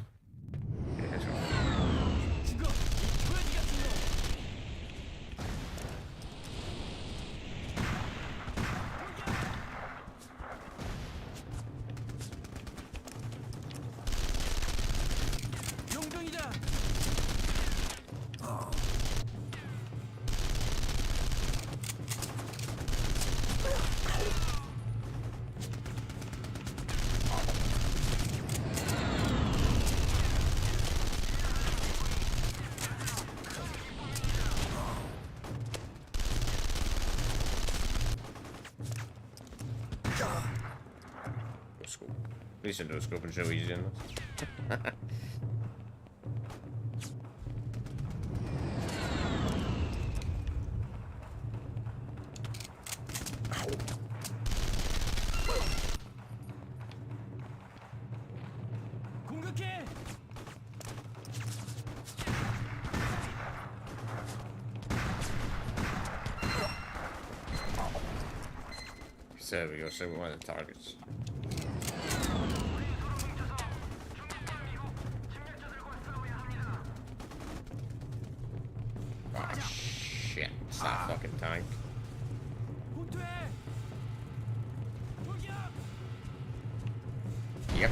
At least a no scope and show easy in this. So there we go, so one of the targets. Oh shit, it's that fucking tank. Yep.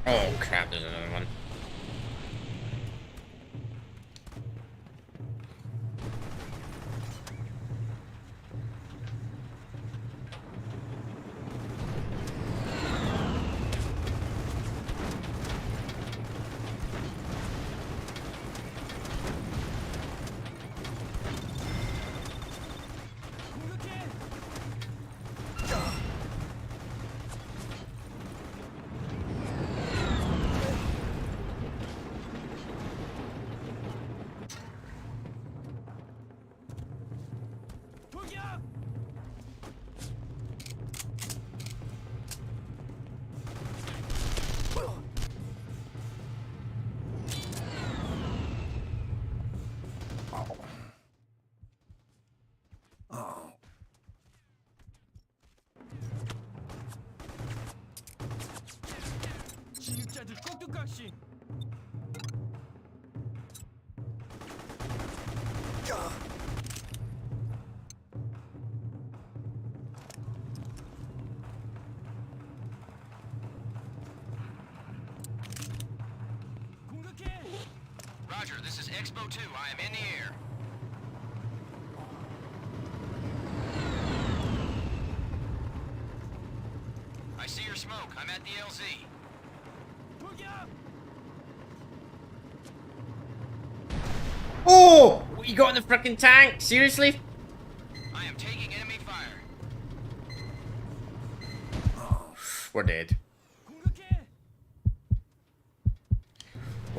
Oh crap, there's another one. Roger, this is Expo 2. I am in the air. I see your smoke. I'm at the LZ. Oh! What you got in the frickin' tank? Seriously? I am taking enemy fire. We're dead.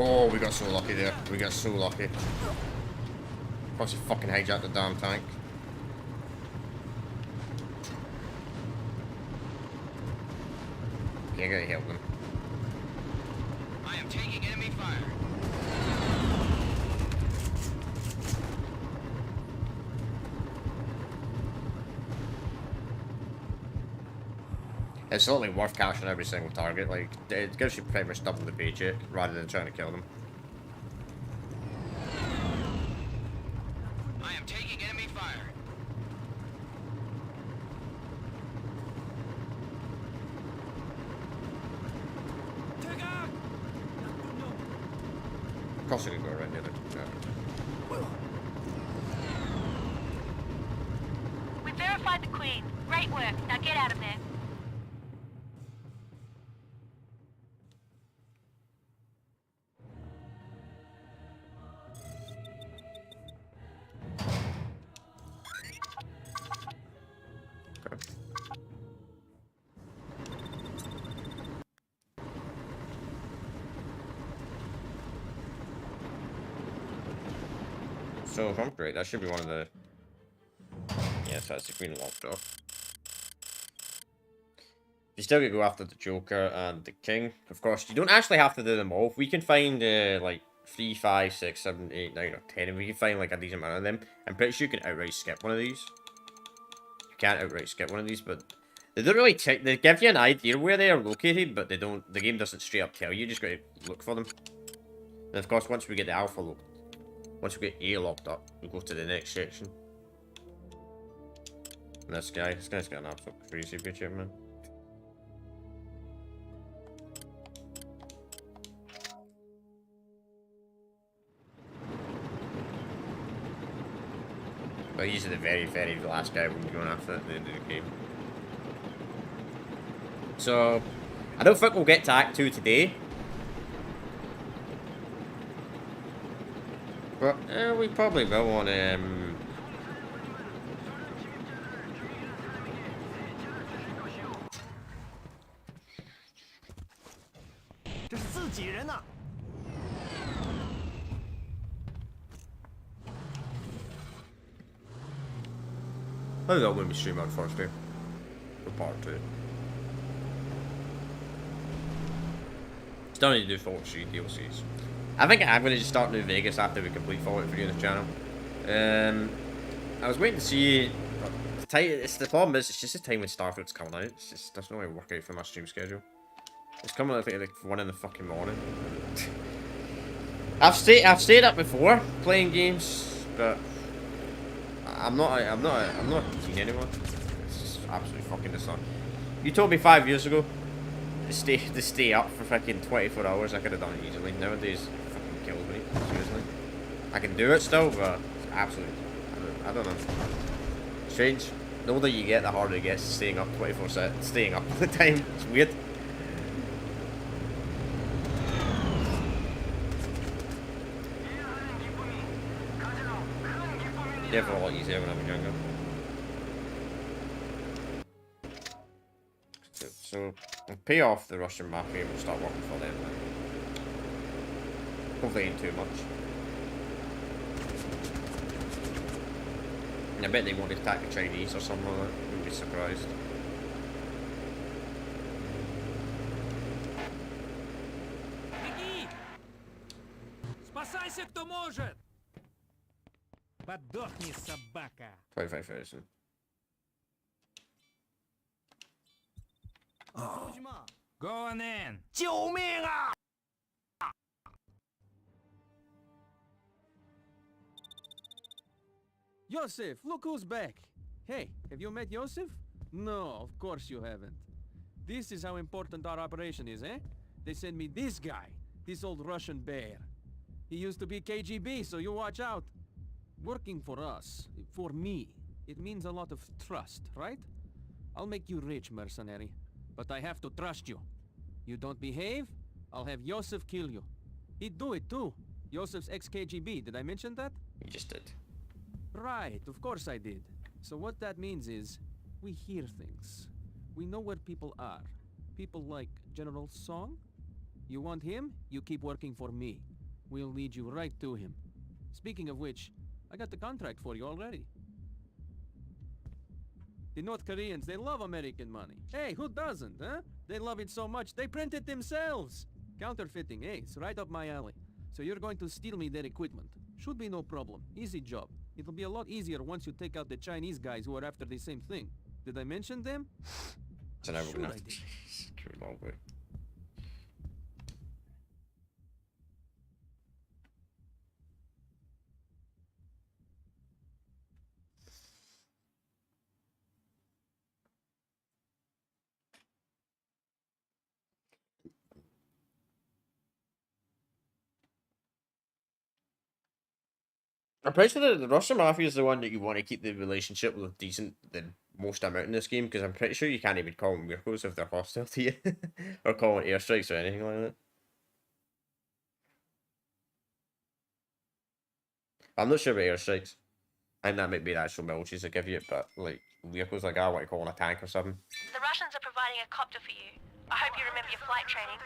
Oh, we got so lucky there. We got so lucky. Plus he fucking hijacked the damn tank. Yeah, I gotta help them. I am taking enemy fire. It's certainly worth catching every single target. Like, it gives you pretty much double the paycheck rather than trying to kill them. I am taking enemy fire. Of course, I can go around the other. We verified the Queen. Great work. Now get out of there. So, if I'm correct, that should be one of the... Yeah, so that's the Queen locked off. You still get to go after the Joker and the King. Of course, you don't actually have to do them all. If we can find, like, 3, 5, 6, 7, 8, 9, or 10, and we can find, like, a decent amount of them, I'm pretty sure you can outright skip one of these. You can't outright skip one of these, but... They don't really check... They give you an idea where they are located, but they don't... The game doesn't straight up tell you. You just got to look for them. And, of course, once we get the Alpha locked... Once we get A locked up, we go to the next section. And this guy's got an absolute crazy picture, man. But he's the very, very last guy we'll be going after at the end of the game. So, I don't think we'll get to Act 2 today. But we probably will on I think that when we stream out first day. For part 2. Still need to do Fallout 3 DLCs. I think I'm going to just start New Vegas after we complete Fallout 3 on this channel. I was waiting to see... The problem is, it's just the time when Starfield's coming out. It's just doesn't really work out for my stream schedule. It's coming out at like 1 in the fucking morning. I've stayed up before playing games, but I'm not keen anymore. It's just absolutely fucking disgusting. You told me 5 years ago to stay up for fucking 24 hours. I could have done it easily. Nowadays, it fucking kills me. Seriously, I can do it still, but it's absolutely. I don't know. Strange. The older you get, the harder it gets staying up 24/7. Staying up all the time. It's weird. Definitely a lot easier when I was younger. So we'll pay off the Russian mafia and we'll start working for them then. Hopefully ain't too much. And I bet they won't attack the Chinese or something like that. Wouldn't be surprised. Спасайся, кто может! Подохни, собака! 25,000. Go on in! 救命啊！ Yosef, look who's back. Hey, have you met Yosef? No, of course you haven't. This is how important our operation is, eh? They send me this guy, this old Russian bear. He used to be KGB, so you watch out. Working for us, for me, it means a lot of trust, right? I'll make you rich, mercenary, but I have to trust you. You don't behave, I'll have Yosef kill you. He'd do it too. Yosef's ex-KGB, did I mention that? You just did. Right, of course I did. So what that means is, we hear things. We know where people are. People like General Song. You want him? You keep working for me. We'll lead you right to him. Speaking of which, I got the contract for you already. The North Koreans, they love American money. Hey, who doesn't, huh? They love it so much, they print it themselves. Counterfeiting, hey, it's right up my alley. So you're going to steal me their equipment. Should be no problem. Easy job. It'll be a lot easier once you take out the Chinese guys who are after the same thing. Did I mention them? So now we're Sure gonna I have to did. screw along with. I'm pretty sure that the Russian Mafia is the one that you want to keep the relationship with decent the most amount in this game, because I'm pretty sure you can't even call them miracles if they're hostile to you, or call them airstrikes or anything like that. I'm not sure about airstrikes. I think that might be the actual militaries that give you it, but like vehicles, like I want to call on a tank or something. The Russians are providing a copter for you. I hope you remember your flight training.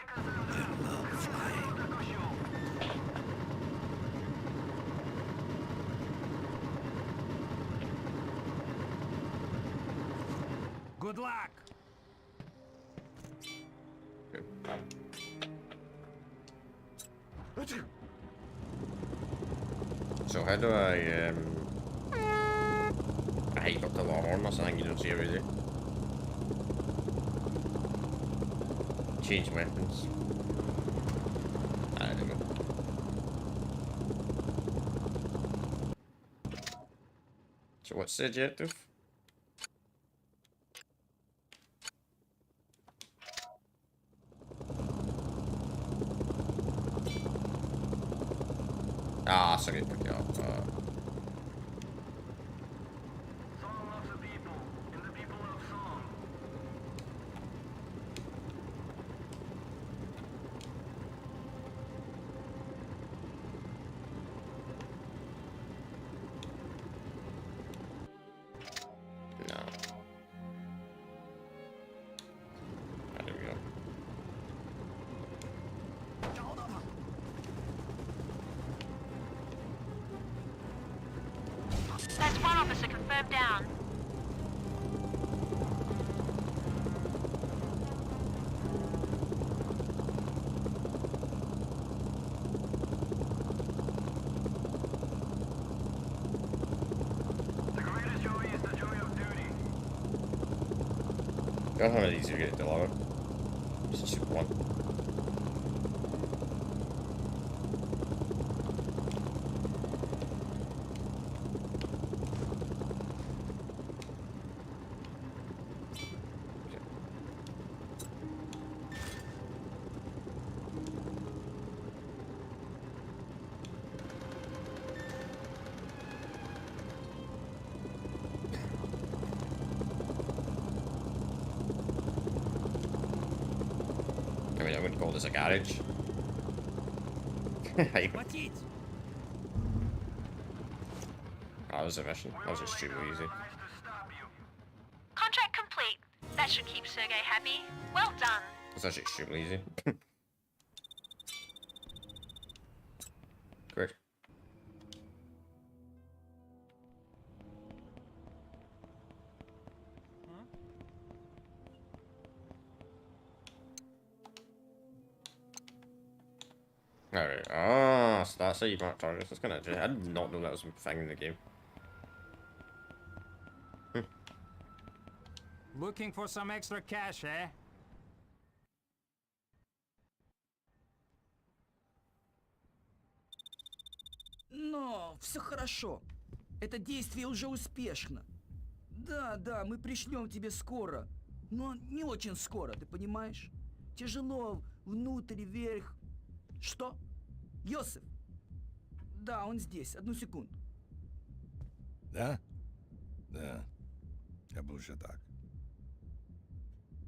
Good luck! So how do I hate Dr. Lawhorn or something you don't see every day? Change weapons. I don't know. So what's the objective? Ah, sorry, pick it up. No. Ah, there we go. That's one officer confirmed down. I don't know how easy to get it delivered. It's just one. I mean, I wouldn't call this a garage. That was a mission. That was extremely easy. Contract complete. That should keep Sergei happy. Well done. It's actually extremely easy. Great. Alright, so that's how you mark targets. That's kind of interesting. I did not know that was a thing in the game. Looking for some extra cash, eh? Но все хорошо. Это действие уже успешно. Да, да, мы пришлем тебе скоро. Но не очень скоро, ты понимаешь? Тяжело внутрь, вверх. Что? Йосиф? Да, он здесь. Одну секунду. Да? Да. Я был уже так.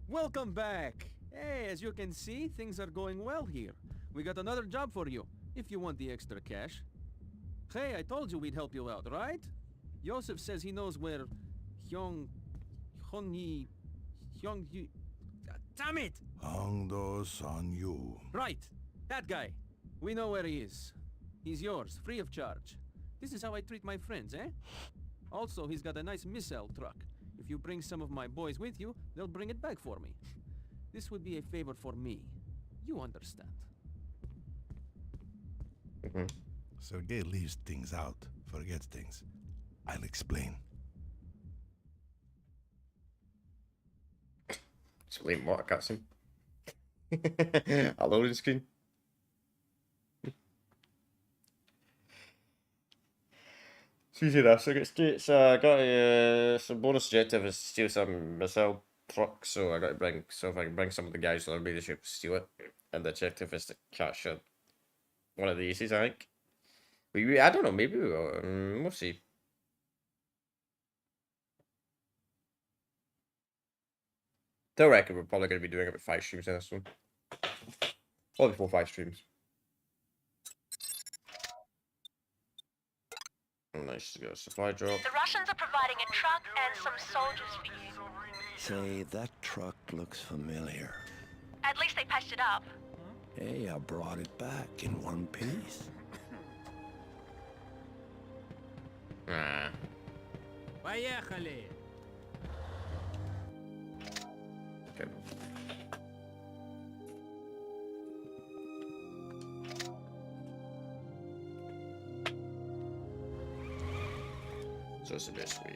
Welcome back. Hey, as you can see, things are going well here. We got another job for you, if you want the extra cash. Hey, I told you we'd help you out, right? Yosef says he knows where Hyung... Damn it! Hangdo Sanyu. Right, that guy. We know where he is. He's yours, free of charge. This is how I treat my friends, eh? Also, he's got a nice missile truck. If you bring some of my boys with you, they'll bring it back for me. This would be a favor for me. You understand. Sergei leaves things out, forgets things. I'll explain. Explain what? I can't see. A loading screen. So easy enough. So I got some bonus objective is steal some missile trucks. So I got to bring. So if I can bring some of the guys on the ship, steal it, and the objective is to catch one of the aces. I think. I don't know. Maybe we will. We'll see. Still reckon we're probably going to be doing about 5 streams in this one. Probably 4 or 5 streams. Oh, nice to get a supply drop. The Russians are providing a truck and some soldiers for you. Say, that truck looks familiar. At least they patched it up. Hey, I brought it back in one piece. Ah. Поехали! Okay. So it's the best way.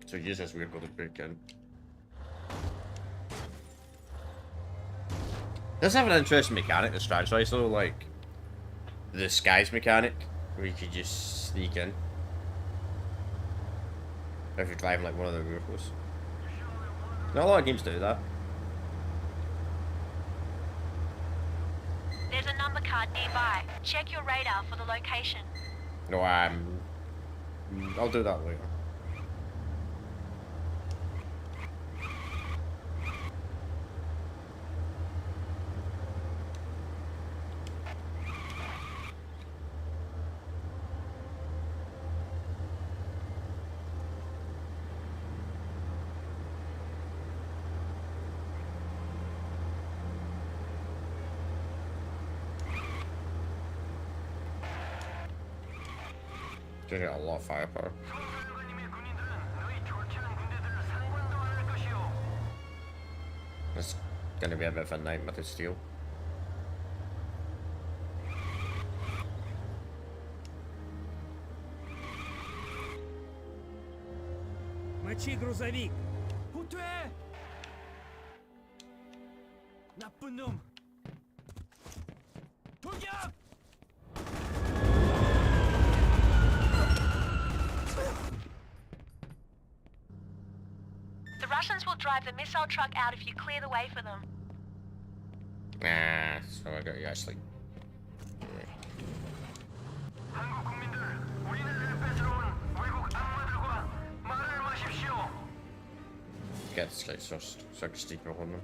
So use this weird golden break in. Does have an interesting mechanic, the strategy, so like the disguise mechanic, where you could just sneak in. If you're driving like one of the vehicles. Not a lot of games do that. There's a number card nearby. Check your radar for the location. No, I'll do that later. Just got a lot of firepower. It's gonna be a bit of a nightmare to steal. Мочи грузовик! Путэ! 나쁜 놈! 돌격! The Russians will drive the missile truck out if you clear the way for them. Nah, so I got you actually. Get this guy first, so I can sneak up on them.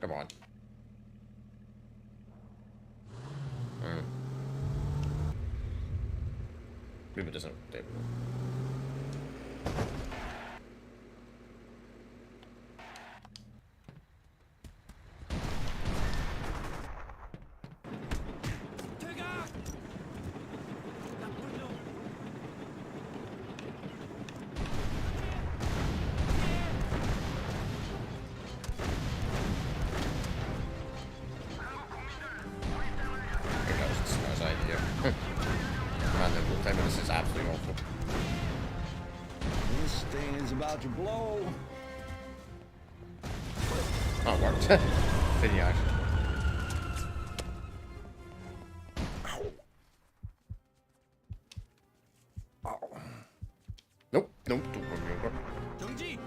Come on. Maybe it doesn't. There we go. This is absolutely awful. This thing is about to blow. Oh, it worked. Video. Nope, nope, don't run me over. 정지!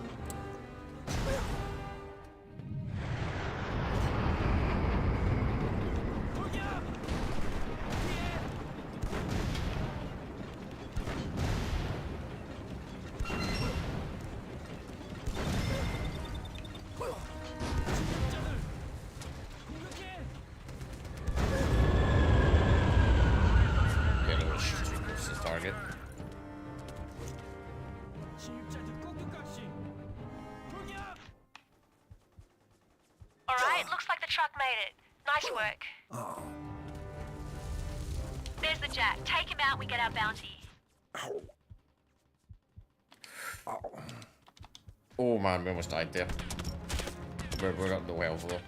Get a little shit to the target. Alright, looks like the truck made it. Nice work. Oh. There's the Jack. Take him out, we get our bounty. Oh man, we almost died there. We're up the well though.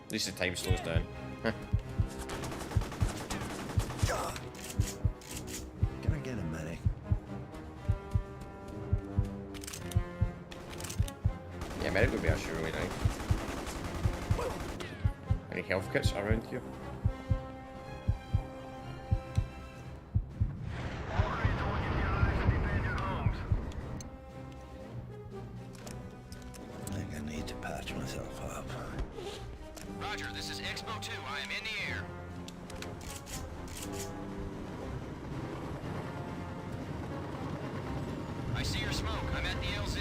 At least the time slows down. Can I get a medic? Yeah, medic would be actually really nice. Any health kits around here? I think I need to patch myself up. Roger, this is Expo 2. I am in the air. I see your smoke. I'm at the LZ.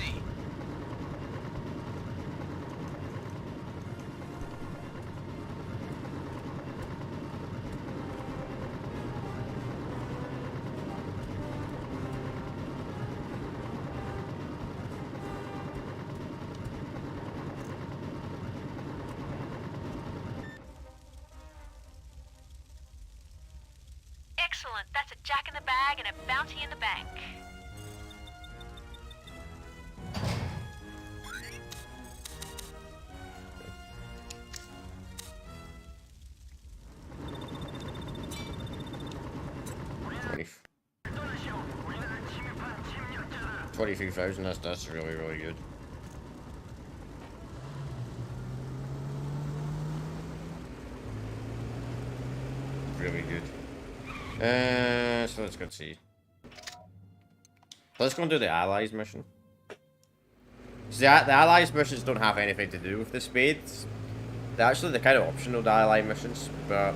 Excellent. That's a Jack in the bag and a bounty in the bank. Twenty. 23,000. That's really good. Really good. So let's go see. Let's go and do the Allies mission. See, the Allies missions don't have anything to do with the spades. They're kind of optional, the Ally missions, but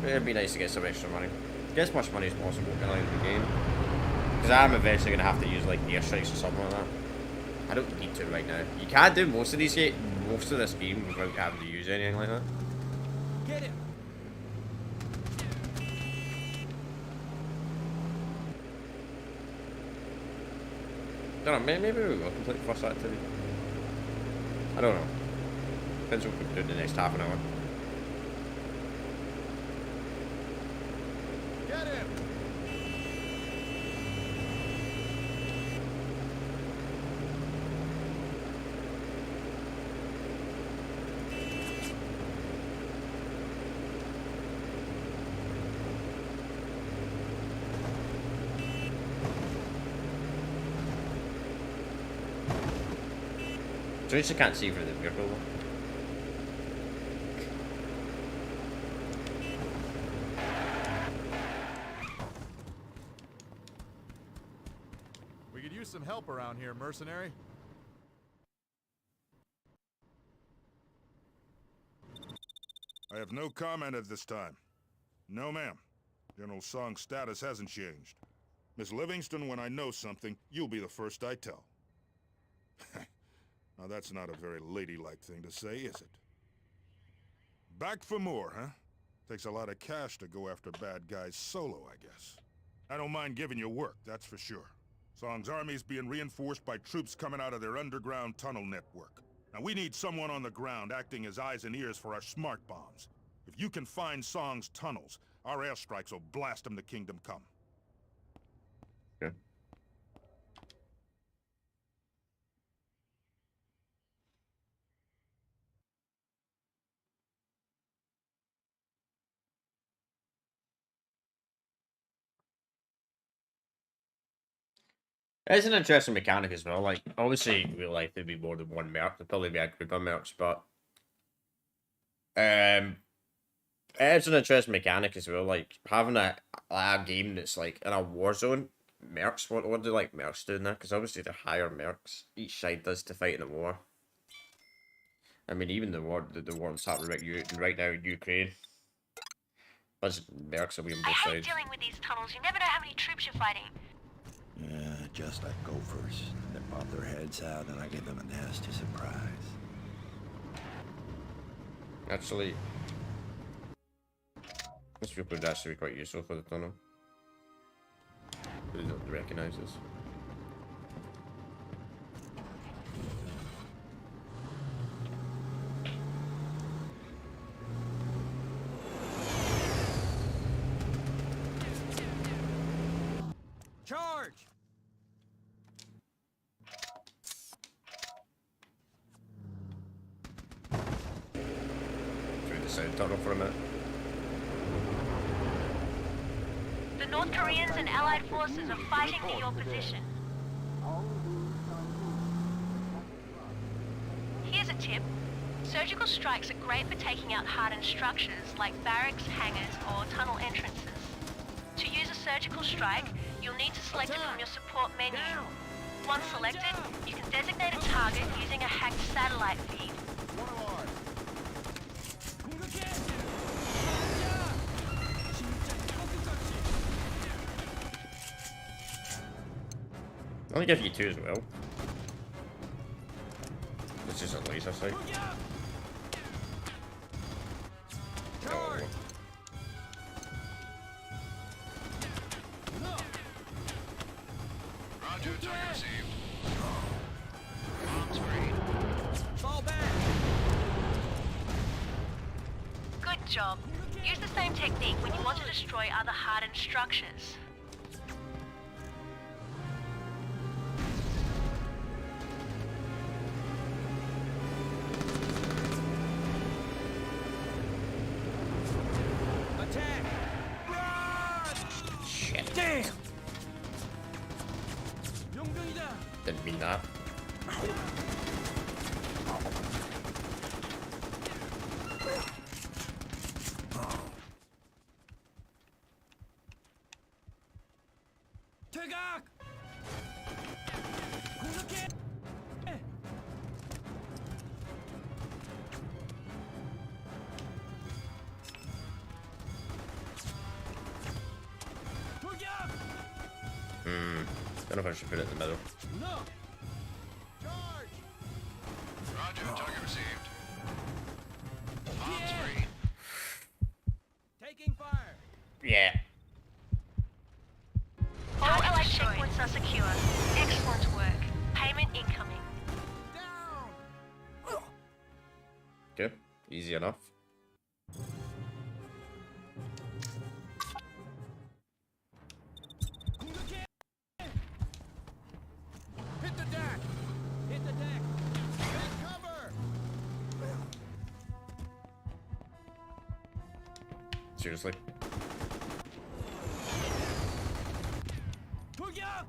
it'd be nice to get some extra money. Get as much money as possible going into the game. Because I'm eventually going to have to use like airstrikes or something like that. I don't need to right now. You can do most of this game without having to use anything like that. Get it. Don't know, maybe we will complete the first activity. I don't know. Depends what we can do in the next half an hour. Get him! So you can't see through the vehicle though. We could use some help around here, mercenary. I have no comment at this time. No, ma'am. General Song's status hasn't changed. Miss Livingston, when I know something, you'll be the first I tell. Now that's not a very ladylike thing to say, is it? Back for more, huh? Takes a lot of cash to go after bad guys solo, I guess. I don't mind giving you work, that's for sure. Song's army's being reinforced by troops coming out of their underground tunnel network. Now we need someone on the ground acting as eyes and ears for our smart bombs. If you can find Song's tunnels, our airstrikes will blast them to Kingdom Come. Okay. It's an interesting mechanic as well. Like, obviously, in real life there'd be more than one merc. There'd probably be a group of mercs, but it's an interesting mechanic as well. Like having a game that's like in a war zone. Mercs, what do like mercs do in that? Because obviously they're higher mercs. Each side does to fight in a war. I mean, even the war that's happening right now in Ukraine. Bunch of mercs will be on both I hate sides. dealing with these tunnels. You never know how many troops you're fighting. Yeah, just like gophers. They pop their heads out and I give them a nasty surprise. Actually, this vehicle would actually be quite useful for the tunnel. They don't recognise us. Charge! Through the sound tunnel for a minute. The North Koreans and Allied forces are fighting near your position. Here's a tip. Surgical strikes are great for taking out hardened structures like barracks, hangars, or tunnel entrances. To use a surgical strike, you'll need to select it from your support menu. Once selected, you can designate a target using a hacked satellite feed. I'll give you 2 as well. This is a laser sight. No. Roger, target received. Bombs free. Fall back! Good job. Use the same technique when you want to destroy other hardened structures. Attack! Run! Shit. Damn! 용병이다! Didn't mean that. 퇴각! 공격해! 돌격! Don't know if I should put it in the middle. No! Roger, target received. Bombs free. Taking fire! Yeah. All allied checkpoints are secure. Excellent work. Payment incoming. Okay, easy enough. Hit the deck! Hit the deck! Take cover! Seriously. 돌격!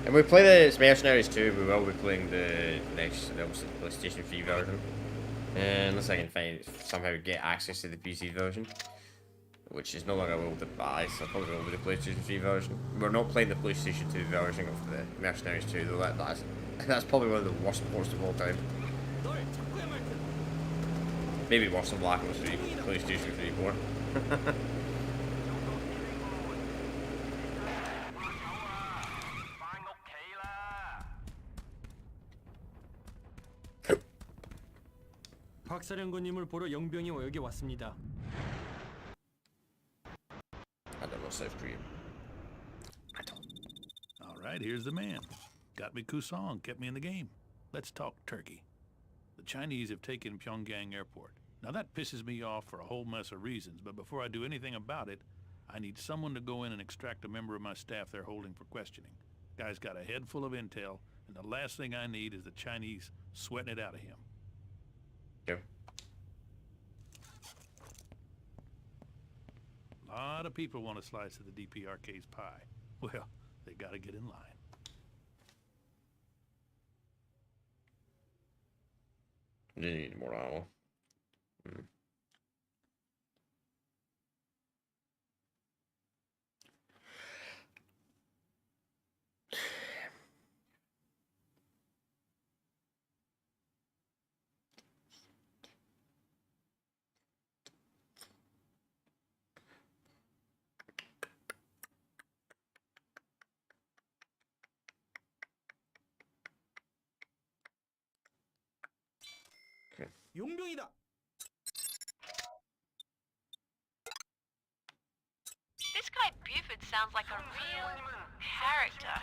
And we play the Mercenaries 2, we will be playing the next, obviously, the PlayStation 3 version. Unless I can somehow get access to the PC version, which is no longer able to buy, so probably will be the PlayStation 3 version. We're not playing the PlayStation 2 version of the Mercenaries 2, though that's probably one of the worst ports of all time. Maybe worse than Black Ops 3, PlayStation 3 port. 박사령관님을 보러 영병이 여기 왔습니다. I don't know South Korea. All right, here's the man. Got me Kusong, kept me in the game. Let's talk Turkey. The Chinese have taken Pyongyang Airport. Now that pisses me off for a whole mess of reasons, but before I do anything about it, I need someone to go in and extract a member of my staff they're holding for questioning. Guy's got a head full of intel, and the last thing I need is the Chinese sweating it out of him. Yep. A lot of people want a slice of the DPRK's pie. Well, they gotta get in line. You need more ammo. 용병이다. This guy Buford sounds like a real character.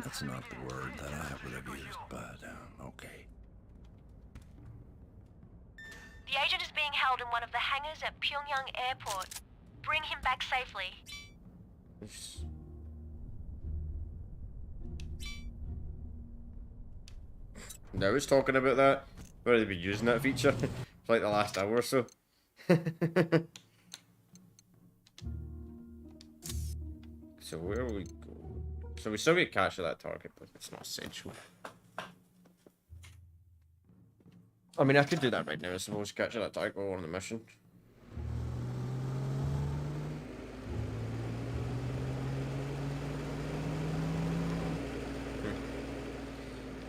That's not the word that I would have used, but okay. The agent is being held in one of the hangars at Pyongyang Airport. Bring him back safely. No one's talking about that. Where have they been using that feature for like the last hour or so? So where will we go? So we still get cash of that target, but it's not essential. I mean, I could do that right now, I suppose. Catch that target while we're on the mission.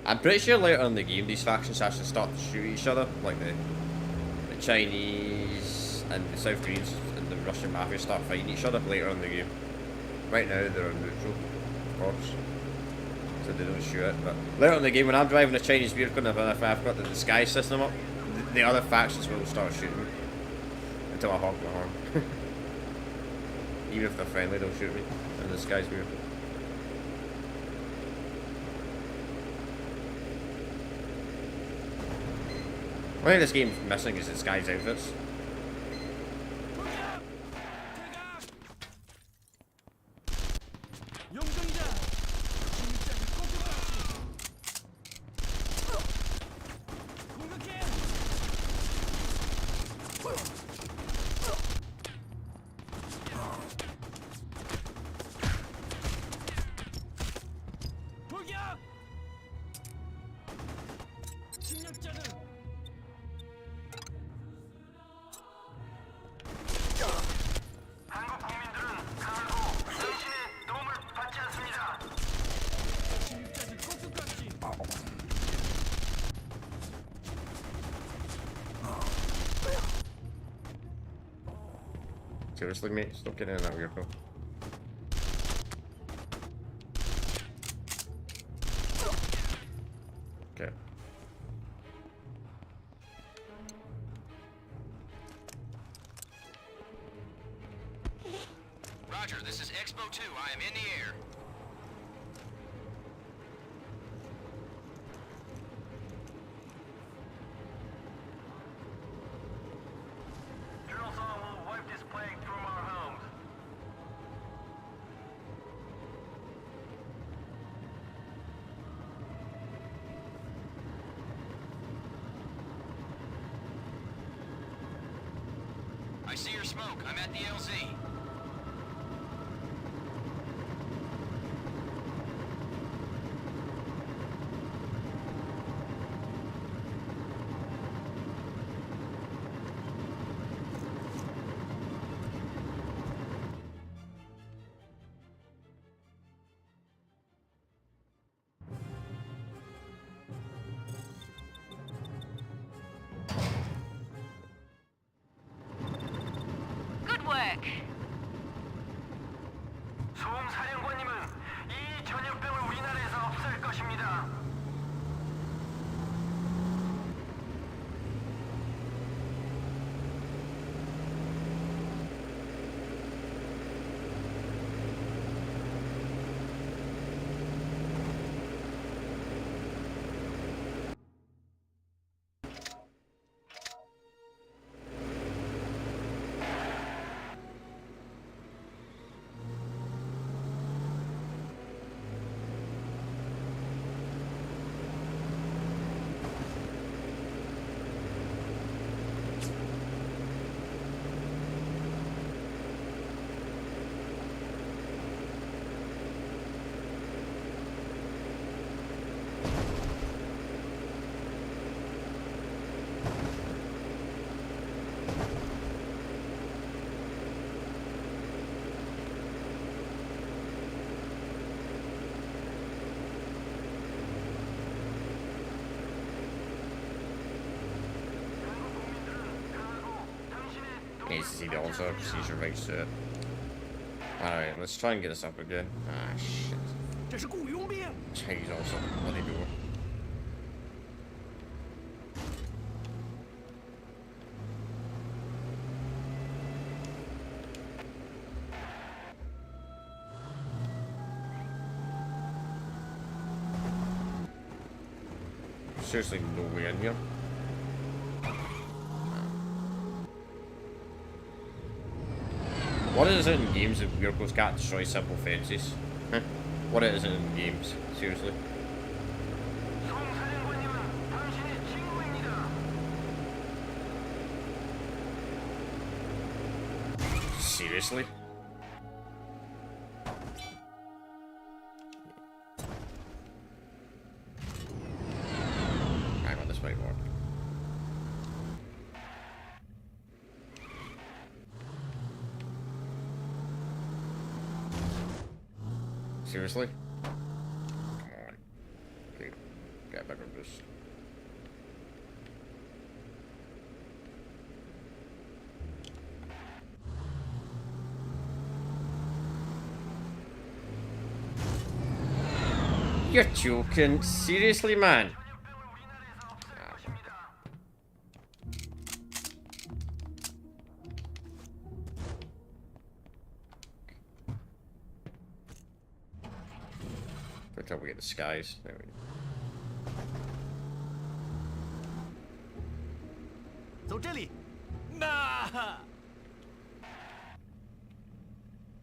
I'm pretty sure later in the game, these factions actually start to shoot each other, like the Chinese and the South Koreans and the Russian mafia start fighting each other later in the game. Right now, they're neutral, of course, so they don't shoot it. But later in the game, when I'm driving a Chinese vehicle and if I've got the disguise system up, the other factions will start shooting me until I honk my horn. Even if they're friendly, they'll shoot me in the disguise vehicle. I think this game's missing is its guys' outfits. Seriously, mate? Stop getting in that vehicle. Okay. Roger, this is Expo 2. I am in the air. Drill song will wipe this plague from our homes. I see your smoke. I'm at the LZ. Good work. 소음사령관님은 이 전염병을 우리나라에서 없앨 것입니다. Needs to see the altar procedure rights to it. Alright, let's try and get this up again. Ah, shit. Chinese also. Bloody door. seriously no way in here. What is it in games that vehicles can't destroy simple fences? Huh? What is it in games? Seriously. Seriously? Hang on, this might work. Seriously? Come on. Okay, get back on this. You're joking. Seriously, man? Until we get the skies. There we go. 走这里。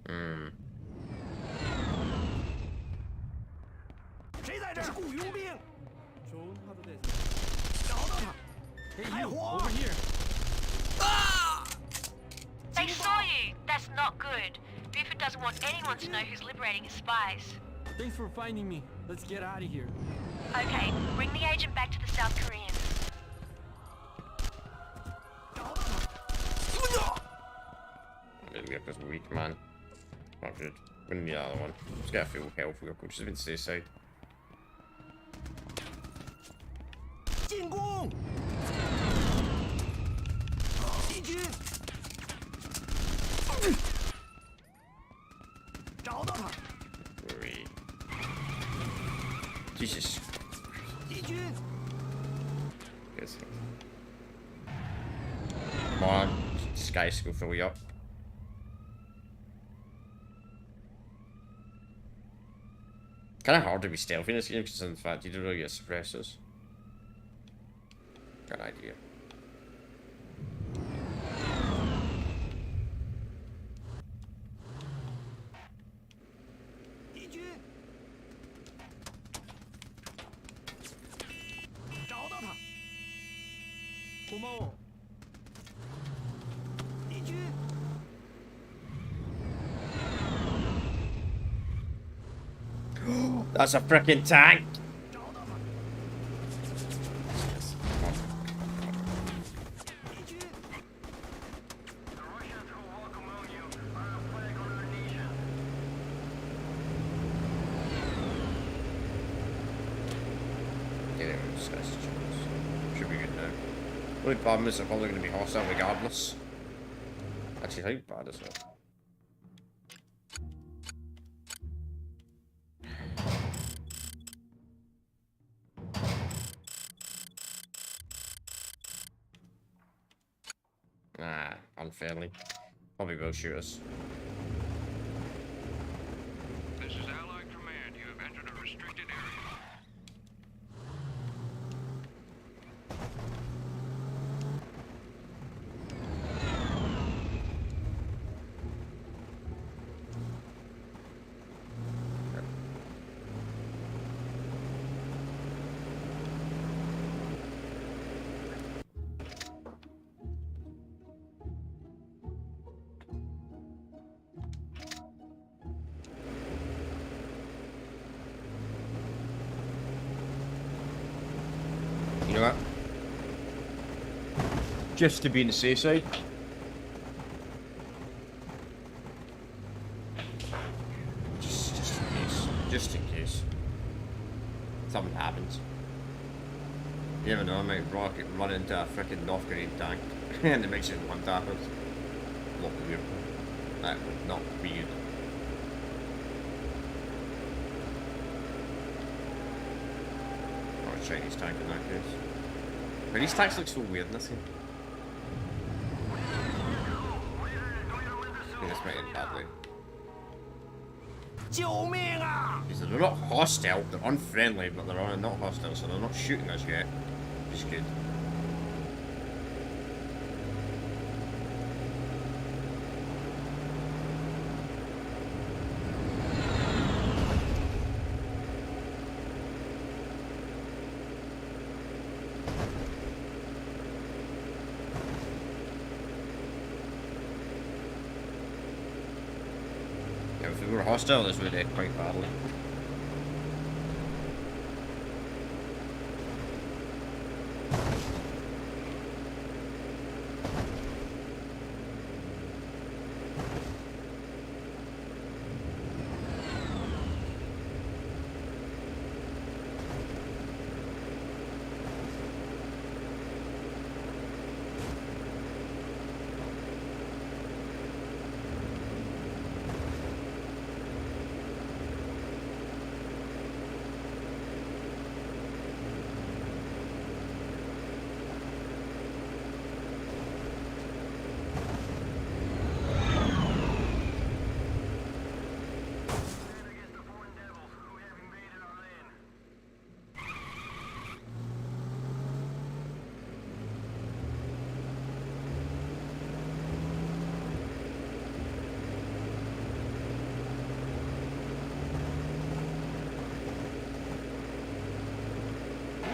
嗯。谁在这儿？雇佣兵。Hey, you, over here. They saw you. That's not good. Buford doesn't want anyone to know who's liberating his spies. Thanks for finding me. Let's get out of here. Okay, bring the agent back to the South Koreans. Didn't get this weak, man. Not good. We need the other one. Let's get a full health vehicle. Just been to the side. 进攻！敌军！找到他！ Jesus. 敌军！ Yes. Come on. Skies go fill you up. Kinda hard to be stealthy in this game because in fact you don't really get suppressors. Got an idea. That's a freaking tank! Should be good now. The only problem is they're probably going to be hostile regardless. Actually, how bad is it? Nah, unfairly. Probably will shoot us. This is Allied Command. You have entered a restricted area. You know what? Just to be on the safe side. Just in case. Just in case. Something happens. You never know, I might run into a freaking North Korean tank and it makes it one happens. Not weird. That would not be good. Or a Chinese tank in that case. But these tanks look so weird in this game. I think this might end badly. Because they're not hostile, they're unfriendly, but they're not hostile, so they're not shooting us yet. Which is good. Yeah, if we were hostile, this would end quite badly.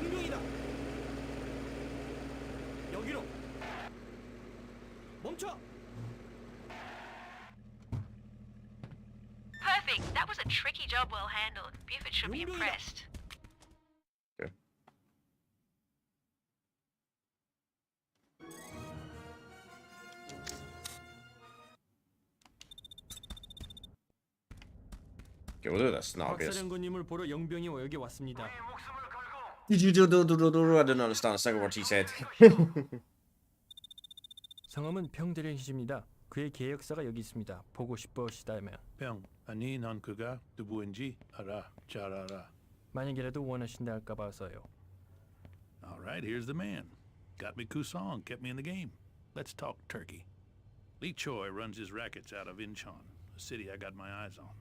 용병이다. 여기로. 멈춰. Perfect. That was a tricky job well handled. Buford should be impressed. Okay, we'll do this. Not obvious. 박사령관님을 보러 영병이 여기 왔습니다. I didn't understand a single word he said. 성함은 평대령이십니다. 그의 계획서가 여기 있습니다. 보고 싶으시다면. 병, 아니 난 그가 누구인지 알아. 잘 알아. 만약이라도 원하신다 할까 봐서요. All right, here's the man. Got me Kusong, kept me in the game. Let's talk turkey. Lee Choi runs his rackets out of Incheon, a city I got my eyes on.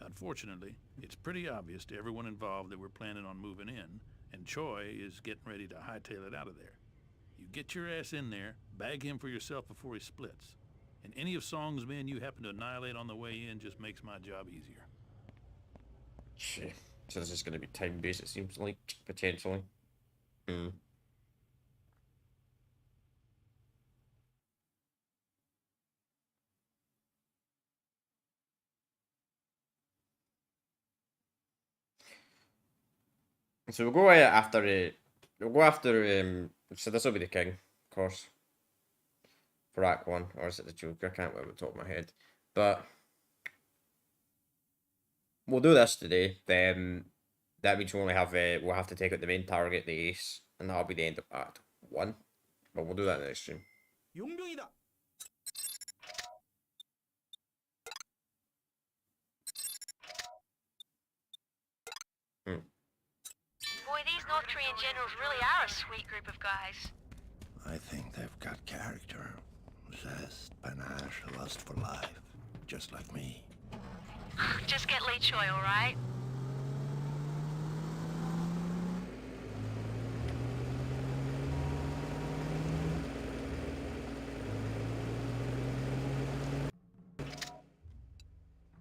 Unfortunately, it's pretty obvious to everyone involved that we're planning on moving in, and Choi is getting ready to hightail it out of there. You get your ass in there, bag him for yourself before he splits. And any of Song's men you happen to annihilate on the way in just makes my job easier. Shit. So this is going to be time-based, it seems like, potentially. So we'll go after so this will be the king, of course, for Act 1, or is it the Joker? I can't remember off the top of my head, but we'll do this today. Then that means we'll have to take out the main target, the ace, and that'll be the end of Act 1. But we'll do that in the next stream. 용병이다. Boy, these North Korean generals really are a sweet group of guys. I think they've got character, zest, panache, a lust for life, just like me. Just get Lee Choi, all right?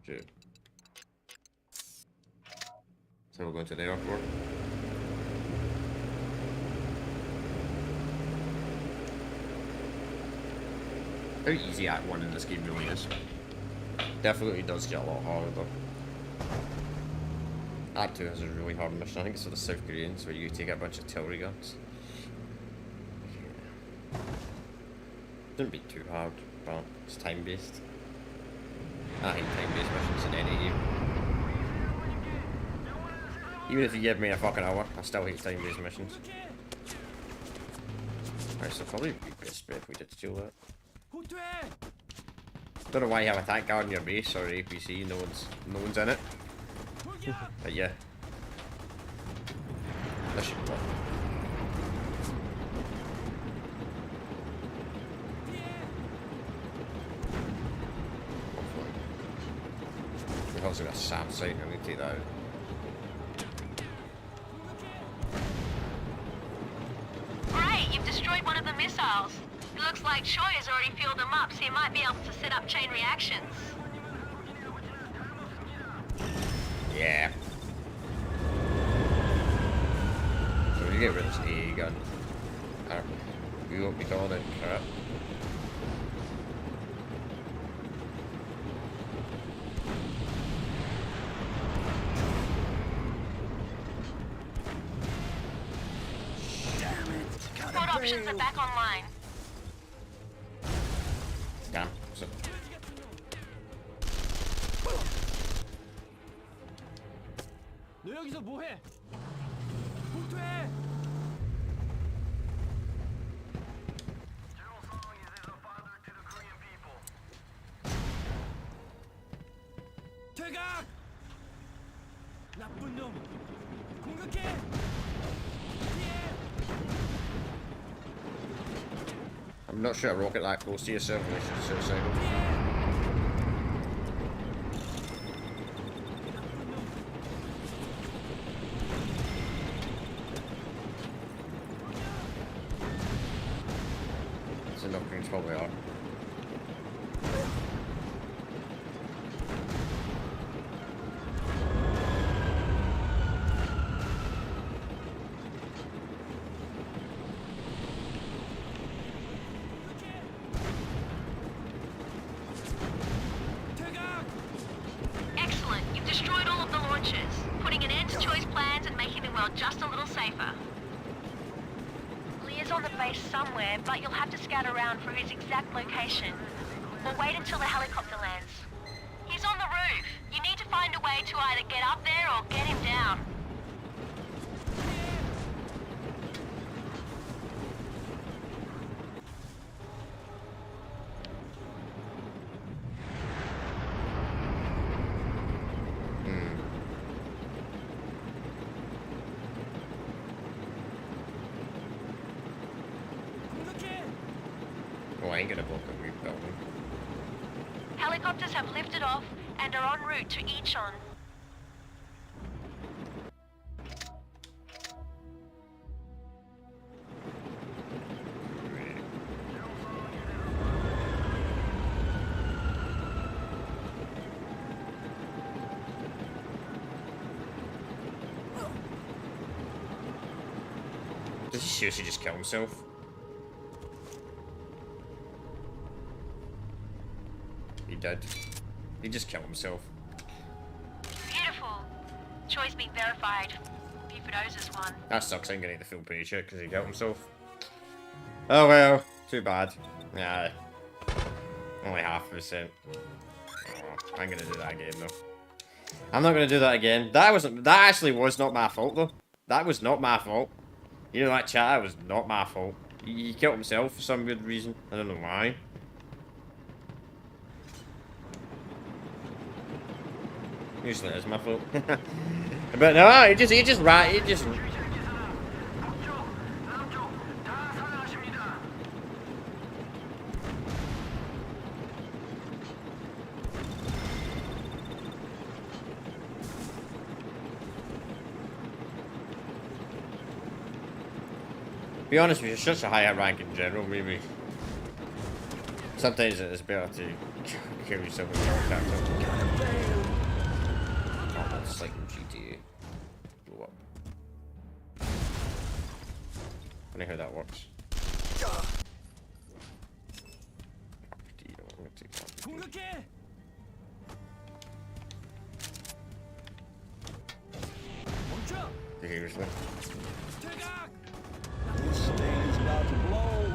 Shit. So we're going to the airport. How easy Act 1 in this game really is. Definitely does get a lot harder though. Act 2 has a really hard mission. I think it's for the South Koreans where you take a bunch of artillery guns. Shouldn't be too hard, but it's time based. I hate time based missions in any game. Even if you give me a fucking hour, I still hate time based missions. Alright, so probably be best bet if we did steal that. Don't know why you have a tank guard in your base or APC, no one's in it. But yeah. This should work. We've also got a SAM site, I'm gonna take that out. Great, you've destroyed one of the missiles. It looks like Choi has already fueled them up, so you might be able to set up chain reactions. Yeah. So we get rid of this AA gun. We won't be calling it crap. Support options are back online. Damn. So 너 여기서 뭐해? 복퇴! 퇴각! 나쁜 놈! 공격해! I'm not sure a rocket that close to yourself unless you're suicidal. It's enough green probably are. Excellent, you've destroyed all of the launches, putting an end to Choi's plans and making the world just a little safer. Leah's on the base somewhere, but you'll have to scout around for his exact location. Or wait until the helicopter lands. He's on the roof. You need to find a way to either get up there or get him down. Oh, I ain't gonna block a roof building. Helicopters have lifted off and are en route to Ichon. Did he seriously just kill himself? He did. He just killed himself. Beautiful. Choice being verified. Bufordoz's one. That sucks, I ain't gonna get the full paycheck because he killed himself. Oh well, too bad. Yeah. Only 0.5%. Oh, I'm gonna do that again though. I'm not gonna do that again. That actually was not my fault though. That was not my fault. You know that chat, that was not my fault. He killed himself for some good reason. I don't know why. Usually it is my fault. But no, he just be honest with you, such a higher rank in general, maybe. Sometimes it's better to kill yourself with your character. Oh, that's like in GTA. Blow up. Funny how that works. I'm gonna take that. Seriously. This thing's about to blow.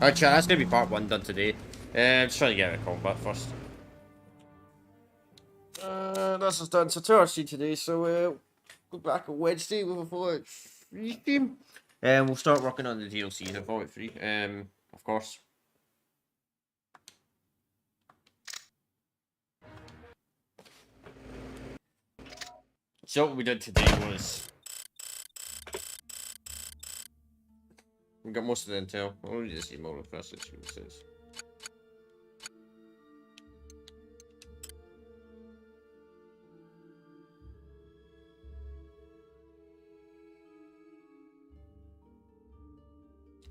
Alright chat, that's gonna be part 1 done today. I'm just trying to get out of combat first. That's this is done to Thursday today, so go back on Wednesday with a Fallout 3 stream. And we'll start working on the DLCs of Fallout 3, of course. So what we did today was we got most of the intel. I'll read this email first. Let's see what it says.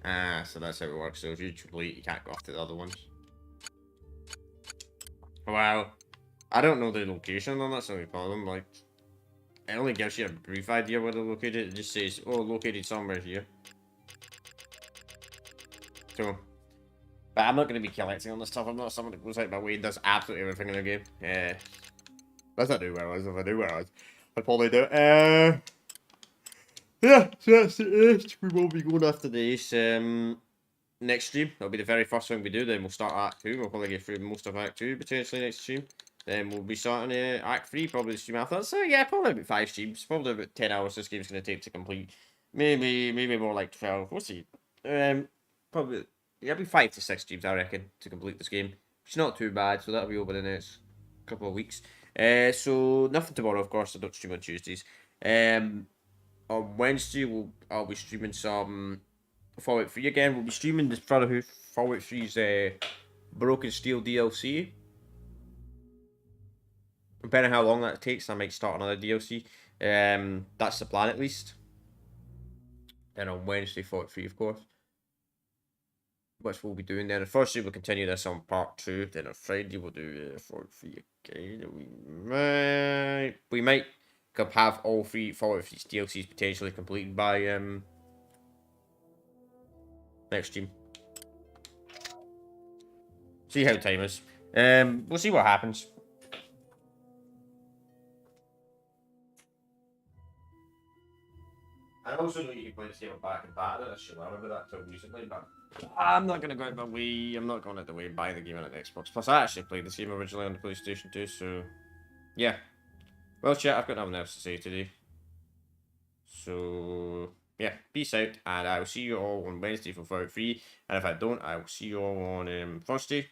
Ah, so that's how it works. So if you complete, you can't go after the other ones. Well, I don't know the location on that, so we problem. Like, it only gives you a brief idea where they're located. It just says, oh, located somewhere here. So, but I'm not going to be collecting on this stuff. I'm not someone that goes out my way and does absolutely everything in the game. Unless I do where I was. If I do where I was, I'd probably do it. Yeah, so that's it. We will be going after this next stream. That'll be the very first thing we do. Then we'll start Act 2. We'll probably get through most of Act 2 potentially next stream. Then we'll be starting Act 3, probably the stream after that. So yeah, probably about 5 streams. Probably about 10 hours this game's going to take to complete. Maybe more like 12. We'll see. Probably, yeah, be 5 to 6 streams, I reckon, to complete this game. Which is not too bad, so that'll be over the next couple of weeks. So nothing tomorrow, of course. I don't stream on Tuesdays. On Wednesday, I'll be streaming some Fallout 3 again. We'll be streaming the Fallout 3's Broken Steel DLC. Depending on how long that takes, I might start another DLC. That's the plan at least. Then on Wednesday, Fallout 3, of course. Which we'll be doing then. On Thursday, we'll continue this on part 2. Then on Friday, we'll do Fallout 3 again. We might have all 3 Fallout 3 DLCs potentially completed by next stream. See how time is. We'll see what happens. I also know you can play this game back and back. I should learn about that till recently, but I'm not going to go out my way. I'm not going out the way and buy the game on an Xbox. Plus, I actually played this game originally on the PlayStation 2, so yeah. Well, chat, I've got nothing else to say today. So yeah, peace out, and I will see you all on Wednesday for Fallout 3. And if I don't, I will see you all on Thursday